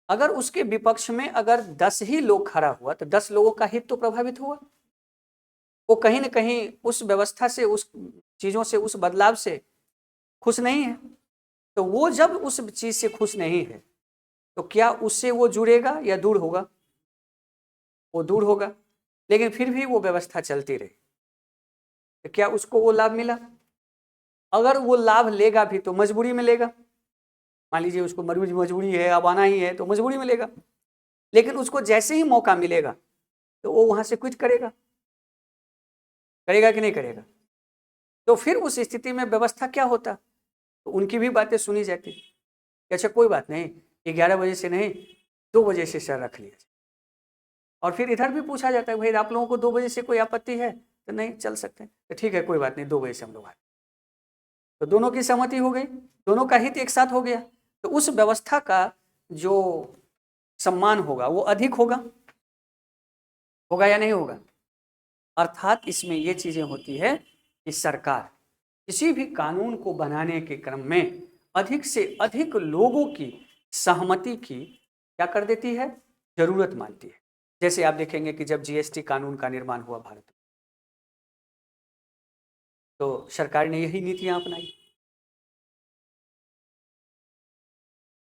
अगर उसके विपक्ष में अगर 10 ही लोग खड़ा हुआ तो 10 लोगों का हित तो प्रभावित हुआ। वो कहीं ना कहीं उस व्यवस्था से, उस चीज़ों से, उस बदलाव से खुश नहीं है। तो वो जब उस चीज़ से खुश नहीं है तो क्या उससे वो जुड़ेगा या दूर होगा? वो दूर होगा। लेकिन फिर भी वो व्यवस्था चलती रही तो क्या उसको वो लाभ मिला? अगर वो लाभ लेगा भी तो मजबूरी में लेगा। मान लीजिए उसको मजबूरी है, अब आना ही है तो मजबूरी में लेगा। लेकिन उसको जैसे ही मौका मिलेगा तो वो वहां से क्विट करेगा। करेगा कि नहीं करेगा? तो फिर उस स्थिति में व्यवस्था क्या होता? तो उनकी भी बातें सुनी जाती कि अच्छा कोई बात नहीं, 11 बजे से नहीं 2 बजे से सर रख लिया। और फिर इधर भी पूछा जाता है भाई आप लोगों को 2 बजे से कोई आपत्ति है? तो नहीं, चल सकते हैं। तो ठीक है कोई बात नहीं, 2 बजे से हम लोग आए। तो दोनों की सहमति हो गई, दोनों का हित एक साथ हो गया। तो उस व्यवस्था का जो सम्मान होगा वो अधिक होगा, होगा या नहीं होगा? अर्थात इसमें ये चीजें होती है कि सरकार किसी भी कानून को बनाने के क्रम में अधिक से अधिक लोगों की सहमति की क्या कर देती है? जरूरत मानती है। जैसे आप देखेंगे कि जब जीएसटी कानून का निर्माण हुआ भारत में, तो सरकार ने यही नीतियां अपनाई।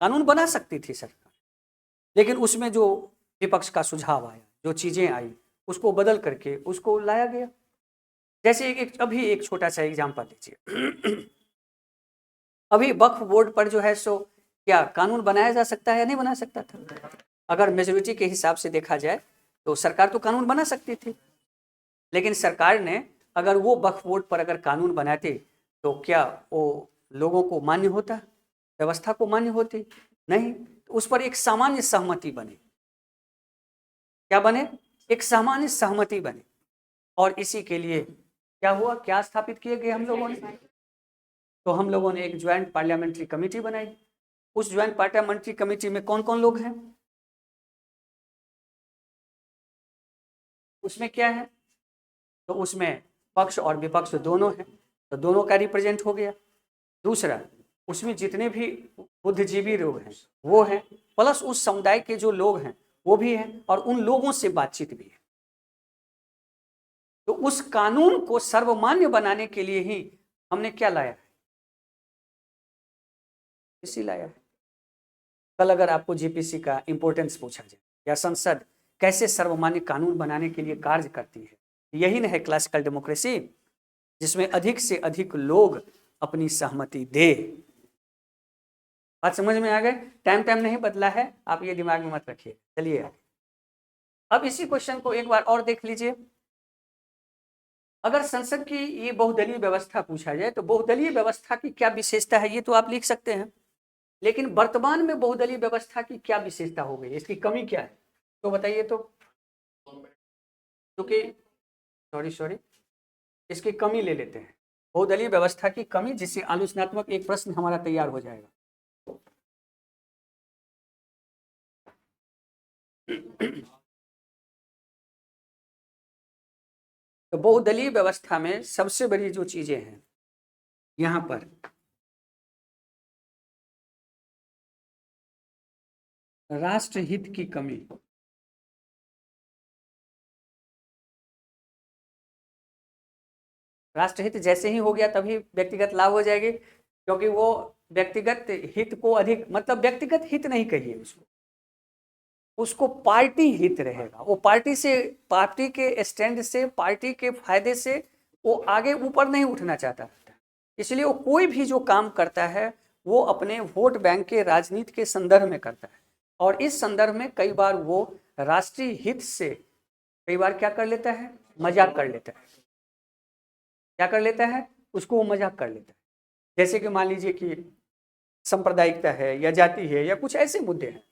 कानून बना सकती थी सरकार, लेकिन उसमें जो विपक्ष का सुझाव आया, जो चीजें आई, उसको बदल करके उसको लाया गया। जैसे अभी एक छोटा सा एग्जाम्पल लीजिए। अभी वक्फ बोर्ड पर जो है सो क्या कानून बनाया जा सकता है या नहीं बना सकता था? अगर मेजोरिटी के हिसाब से देखा जाए तो सरकार तो कानून बना सकती थी, लेकिन सरकार ने अगर वो वक्फ बोर्ड पर अगर कानून बनाते तो क्या वो लोगों को मान्य होता, व्यवस्था को मान्य होती? नहीं। तो उस पर एक सामान्य सहमति बने। क्या बने? एक सामान्य सहमति बने। और इसी के लिए क्या हुआ, क्या स्थापित किए गए हम लोगों ने? तो हम लोगों ने एक ज्वाइंट पार्लियामेंट्री कमेटी बनाई। उस ज्वाइंट पार्लियामेंट्री कमेटी में कौन कौन लोग हैं? उसमें क्या है? तो उसमें पक्ष और विपक्ष दोनों हैं, तो दोनों का रिप्रेजेंट हो गया। दूसरा, उसमें जितने भी बुद्धिजीवी लोग हैं वो हैं, प्लस उस समुदाय के जो लोग हैं वो भी हैं, और उन लोगों से बातचीत भी है। तो उस कानून को सर्वमान्य बनाने के लिए ही हमने क्या लाया है? इसी लाया है। कल अगर आपको जीपीसी का इंपॉर्टेंस पूछा जाए या संसद कैसे सर्वमान्य कानून बनाने के लिए कार्य करती है, यही न है क्लासिकल डेमोक्रेसी, जिसमें अधिक से अधिक लोग अपनी सहमति दे। बात समझ में आ गए? टाइम नहीं बदला है, आप ये दिमाग में मत रखिए। चलिए आगे। अब इसी क्वेश्चन को एक बार और देख लीजिए। अगर संसद की ये बहुदलीय व्यवस्था पूछा जाए तो बहुदलीय व्यवस्था की क्या विशेषता है, ये तो आप लिख सकते हैं, लेकिन वर्तमान में बहुदलीय व्यवस्था की क्या विशेषता हो गई, इसकी कमी क्या है तो बताइए। तो क्योंकि सॉरी इसकी कमी ले लेते हैं, बहुदलीय व्यवस्था की कमी, जिससे आलोचनात्मक एक प्रश्न हमारा तैयार हो जाएगा। तो बहुदलीय व्यवस्था में सबसे बड़ी जो चीजें हैं यहाँ पर, राष्ट्रहित की कमी। राष्ट्रहित जैसे ही हो गया तभी व्यक्तिगत लाभ हो जाएगी, क्योंकि वो व्यक्तिगत हित को अधिक, मतलब व्यक्तिगत हित नहीं कहिए उसको पार्टी हित रहेगा। वो पार्टी से, पार्टी के स्टैंड से, पार्टी के फायदे से वो आगे ऊपर नहीं उठना चाहता, इसलिए वो कोई भी जो काम करता है वो अपने वोट बैंक के राजनीति के संदर्भ में करता है, और इस संदर्भ में कई बार वो राष्ट्रीय हित से कई बार क्या कर लेता है, मजाक कर लेता है। क्या कर लेता है, उसको वो मजाक कर लेता है। जैसे कि मान लीजिए कि सांप्रदायिकता है या जाति है या कुछ ऐसे मुद्दे हैं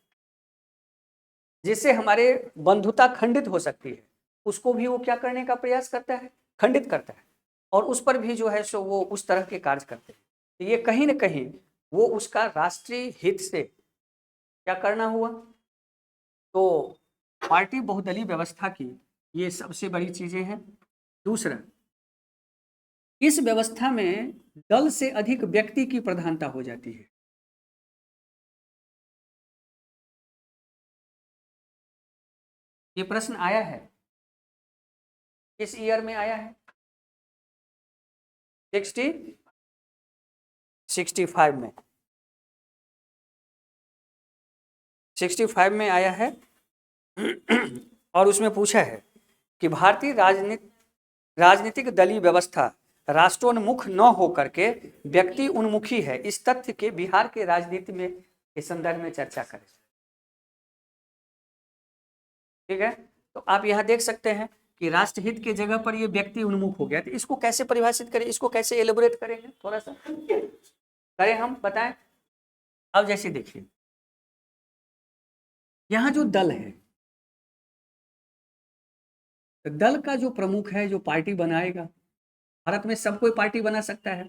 जिससे हमारे बंधुता खंडित हो सकती है, उसको भी वो क्या करने का प्रयास करता है, खंडित करता है, और उस पर भी जो है सो वो उस तरह के कार्य करते हैं। तो ये कहीं ना कहीं वो उसका राष्ट्रीय हित से क्या करना हुआ। तो पार्टी बहुदलीय व्यवस्था की ये सबसे बड़ी चीजें हैं। दूसरा, इस व्यवस्था में दल से अधिक व्यक्ति की प्रधानता हो जाती है। ये प्रश्न आया है, किस ईयर में आया है, 65 में, 65 में आया है। और उसमें पूछा है कि भारतीय राजनीतिक दलीय व्यवस्था राष्ट्रोन्मुख न होकर के व्यक्ति उन्मुखी है, इस तथ्य के बिहार के राजनीति में के संदर्भ में चर्चा करें। ठीक है, तो आप यहाँ देख सकते हैं कि राष्ट्रहित के जगह पर ये व्यक्ति उन्मुख हो गया, तो इसको कैसे परिभाषित करें, इसको कैसे एलेबोरेट करेंगे, थोड़ा सा करें, हम बताएं। अब जैसे देखिए, यहाँ जो दल है, तो दल का जो प्रमुख है, जो पार्टी बनाएगा, भारत में सब कोई पार्टी बना सकता है,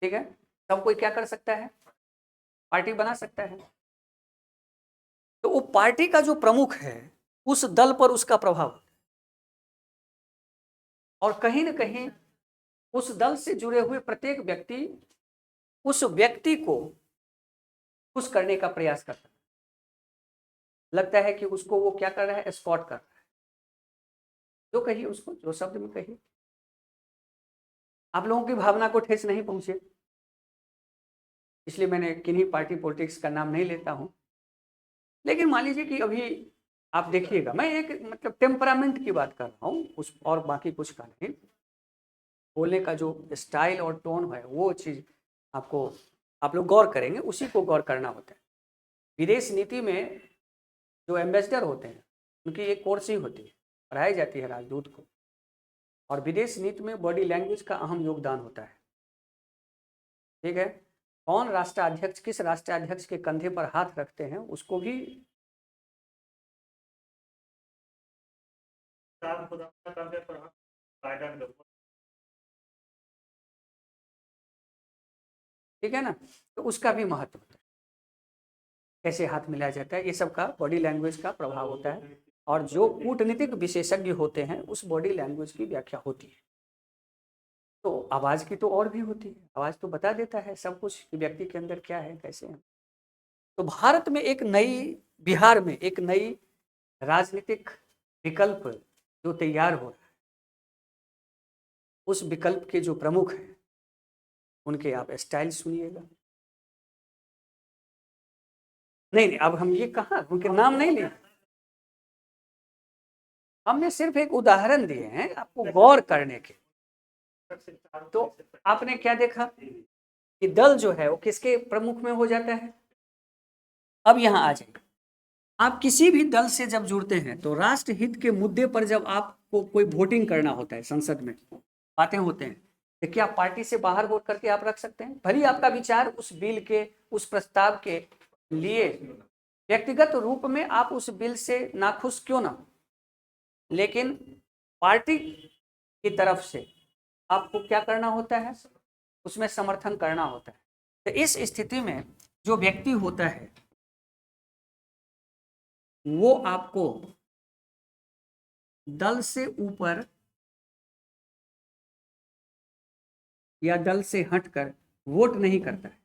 ठीक है, सब कोई क्या कर सकता है, पार्टी बना सकता है। तो वो पार्टी का जो प्रमुख है, उस दल पर उसका प्रभाव होता है, और कहीं ना कहीं उस दल से जुड़े हुए प्रत्येक व्यक्ति उस व्यक्ति को खुश करने का प्रयास करता है। लगता है कि उसको वो क्या कर रहा है, एस्कॉर्ट कर रहा है, जो कहिए उसको, जो शब्द में कहिए, आप लोगों की भावना को ठेस नहीं पहुंचे, इसलिए मैंने किन्हीं पार्टी पॉलिटिक्स का नाम नहीं लेता हूं। लेकिन मान लीजिए कि अभी आप देखिएगा, मैं एक मतलब टेम्परामेंट की बात कर रहा हूँ, उस और बाकी कुछ का नहीं, बोलने का जो स्टाइल और टोन है वो चीज़ आपको, आप लोग गौर करेंगे, उसी को गौर करना होता है। विदेश नीति में जो एम्बेसडर होते हैं उनकी एक कोर्स ही होती है, पढ़ाई जाती है राजदूत को, और विदेश नीति में बॉडी लैंग्वेज का अहम योगदान होता है। ठीक है, कौन राष्ट्राध्यक्ष किस राष्ट्राध्यक्ष के कंधे पर हाथ रखते हैं उसको भी ठीक है ना, तो उसका भी महत्व होता है, कैसे हाथ मिलाया जाता है, ये सब का बॉडी लैंग्वेज का प्रभाव होता है, और जो कूटनीतिक विशेषज्ञ होते हैं उस बॉडी लैंग्वेज की व्याख्या होती है। तो आवाज़ की तो और भी होती है, आवाज़ तो बता देता है सब कुछ कि व्यक्ति के अंदर क्या है, कैसे है। तो भारत में एक नई, बिहार में एक नई राजनीतिक विकल्प जो तैयार हो रहा है, उस विकल्प के जो प्रमुख हैं उनके आप स्टाइल सुनिएगा। नहीं, अब हम ये कहाँ उनके नाम नहीं लिए, हमने सिर्फ एक उदाहरण दिए हैं आपको गौर करने के। तो आपने क्या देखा कि दल जो है वो किसके प्रमुख में हो जाता है। अब यहाँ आ जाइए, आप किसी भी दल से जब जुड़ते हैं तो राष्ट्रहित के मुद्दे पर जब आपको कोई वोटिंग करना होता है, संसद में बातें होते हैं, तो क्या पार्टी से बाहर वोट करके आप रख सकते हैं, भले आपका विचार उस बिल के, उस प्रस्ताव के लिए व्यक्तिगत रूप में आप उस बिल से नाखुश क्यों ना हो, लेकिन पार्टी की तरफ से आपको क्या करना होता है, उसमें समर्थन करना होता है। तो इस स्थिति में जो व्यक्ति होता है वो आपको दल से ऊपर या दल से हटकर वोट नहीं करता है।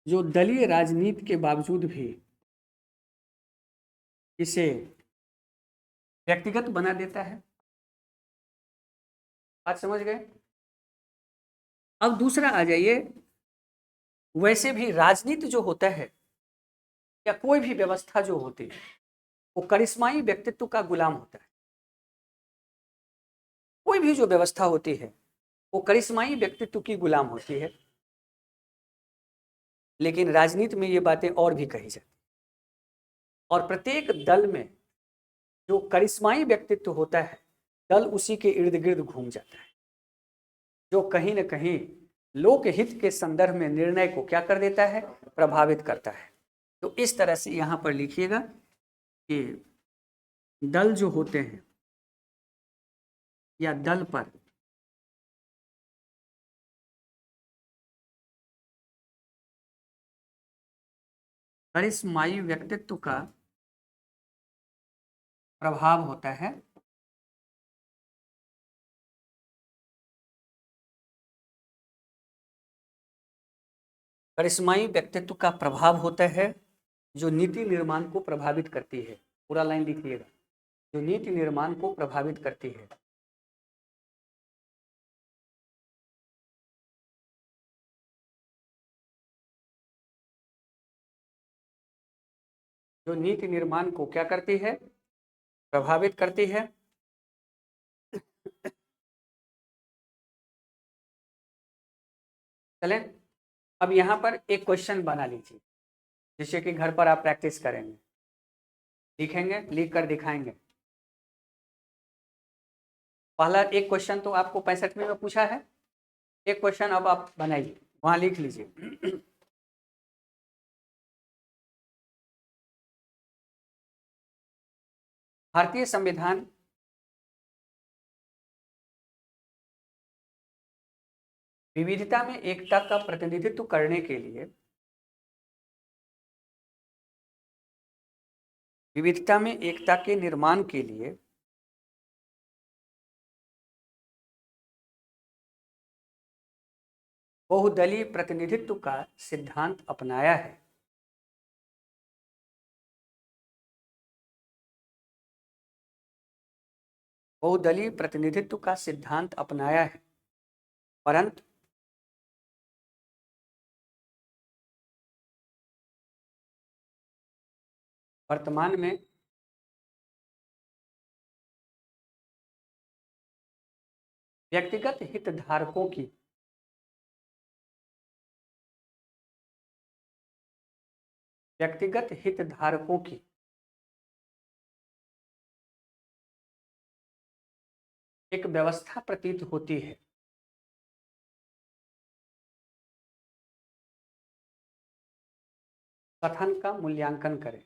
जो दलीय राजनीति के बावजूद भी इसे व्यक्तिगत बना देता है। बात समझ गए? अब दूसरा आ जाइए, वैसे भी राजनीति जो होता है या कोई भी व्यवस्था जो होती है वो करिश्माई व्यक्तित्व का गुलाम होता है। कोई भी जो व्यवस्था होती है वो करिश्माई व्यक्तित्व की गुलाम होती है। लेकिन राजनीति में ये बातें और भी कही जाती, और प्रत्येक दल में जो करिश्माई व्यक्तित्व होता है दल उसी के इर्द गिर्द घूम जाता है, जो कहीं न कहीं लोकहित के संदर्भ में निर्णय को क्या कर देता है, प्रभावित करता है। तो इस तरह से यहाँ पर लिखिएगा कि दल जो होते हैं या दल पर करिश्माई व्यक्तित्व का प्रभाव होता है। करिश्माई व्यक्तित्व का प्रभाव होता है जो नीति निर्माण को प्रभावित करती है। पूरा लाइन लिखिएगा, जो नीति निर्माण को प्रभावित करती है। जो नीति निर्माण को क्या करती है, प्रभावित करती है। चलें, अब यहाँ पर एक क्वेश्चन बना लीजिए जिससे कि घर पर आप प्रैक्टिस करेंगे, लिखेंगे, लिख कर दिखाएंगे। पहला एक क्वेश्चन तो आपको 65वें में पूछा है, एक क्वेश्चन अब आप बनाइए, वहां लिख लीजिए। भारतीय संविधान विविधता में एकता का प्रतिनिधित्व करने के लिए, विविधता में एकता के निर्माण के लिए बहुदलीय प्रतिनिधित्व का सिद्धांत अपनाया है। बहुदलीय प्रतिनिधित्व का सिद्धांत अपनाया है, परंतु वर्तमान में व्यक्तिगत हितधारकों की एक व्यवस्था प्रतीत होती है। कथन का मूल्यांकन करें।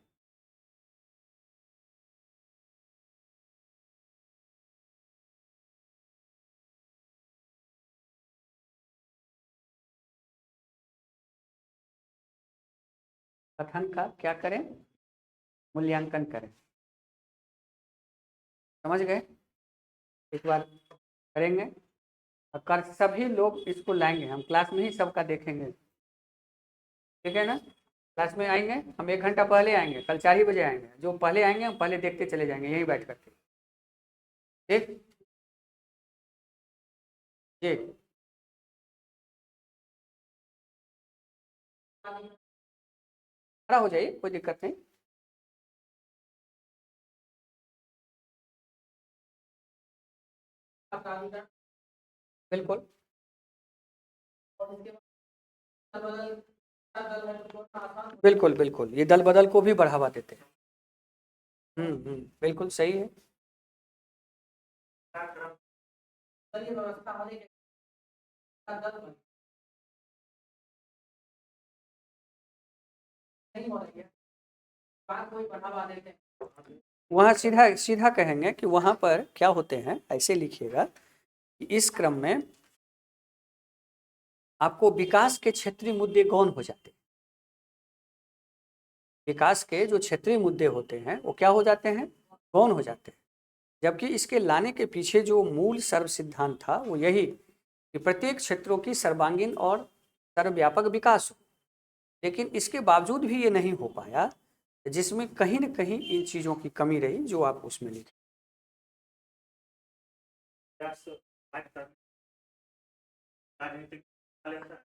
कथन का क्या करें, मूल्यांकन करें। समझ गए? एक बार करेंगे और कर सभी लोग इसको लाएंगे, हम क्लास में ही सबका देखेंगे, ठीक है ना? क्लास में आएंगे हम 1 घंटा पहले आएंगे, कल 4 ही बजे आएंगे, जो पहले आएंगे हम पहले देखते चले जाएंगे यहीं बैठ करके, ठीक? जी, खड़ा हो जाइए, कोई दिक्कत नहीं। बिल्कुल बिल्कुल बिल्कुल, ये दल बदल को भी बढ़ावा देते हैं। बिल्कुल सही है। व्यवस्था होने के नहीं हो रही है, बात कोई बढ़ावा देते हैं। वहाँ सीधा सीधा कहेंगे कि वहाँ पर क्या होते हैं, ऐसे लिखिएगा कि इस क्रम में आपको विकास के क्षेत्रीय मुद्दे गौण हो जाते हैं। विकास के जो क्षेत्रीय मुद्दे होते हैं वो क्या हो जाते हैं, गौण हो जाते हैं। जबकि इसके लाने के पीछे जो मूल सर्व सिद्धांत था वो यही कि प्रत्येक क्षेत्रों की सर्वांगीण और सर्वव्यापक विकास हो। लेकिन इसके बावजूद भी ये नहीं हो पाया, जिसमें कहीं न कहीं इन चीज़ों की कमी रही जो आप उसमें लिखे। That's my term. राजनीतिक calendar.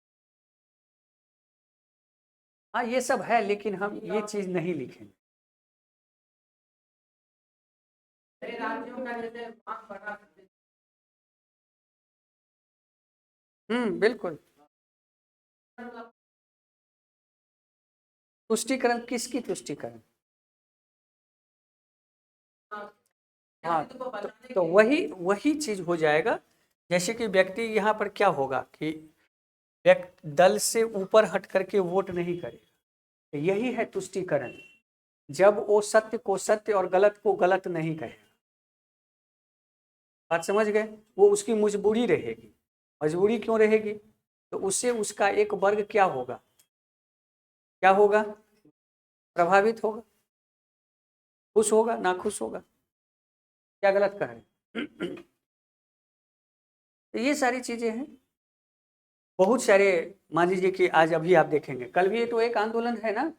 हाँ ये सब है, लेकिन हम ये चीज़ नहीं लिखेंगे। कई राज्यों का जैसे मांग बढ़ा करते बिल्कुल। हैं, तुष्टीकरण किसकी तुष्टीकरण? हाँ, तो वही चीज हो जाएगा। जैसे कि व्यक्ति यहाँ पर क्या होगा कि व्यक्ति दल से ऊपर हट करके वोट नहीं करेगा, तो यही है तुष्टीकरण। जब वो सत्य को सत्य और गलत को गलत नहीं कहेगा। बात समझ गए? वो उसकी मजबूरी रहेगी। मजबूरी क्यों रहेगी? तो उससे उसका एक वर्ग क्या होगा, क्या होगा, प्रभावित होगा, खुश होगा, नाखुश होगा। क्या गलत कह रहे हैं? तो ये सारी चीजें हैं। बहुत सारे, मान लीजिए कि आज अभी आप देखेंगे, कल भी तो एक आंदोलन है ना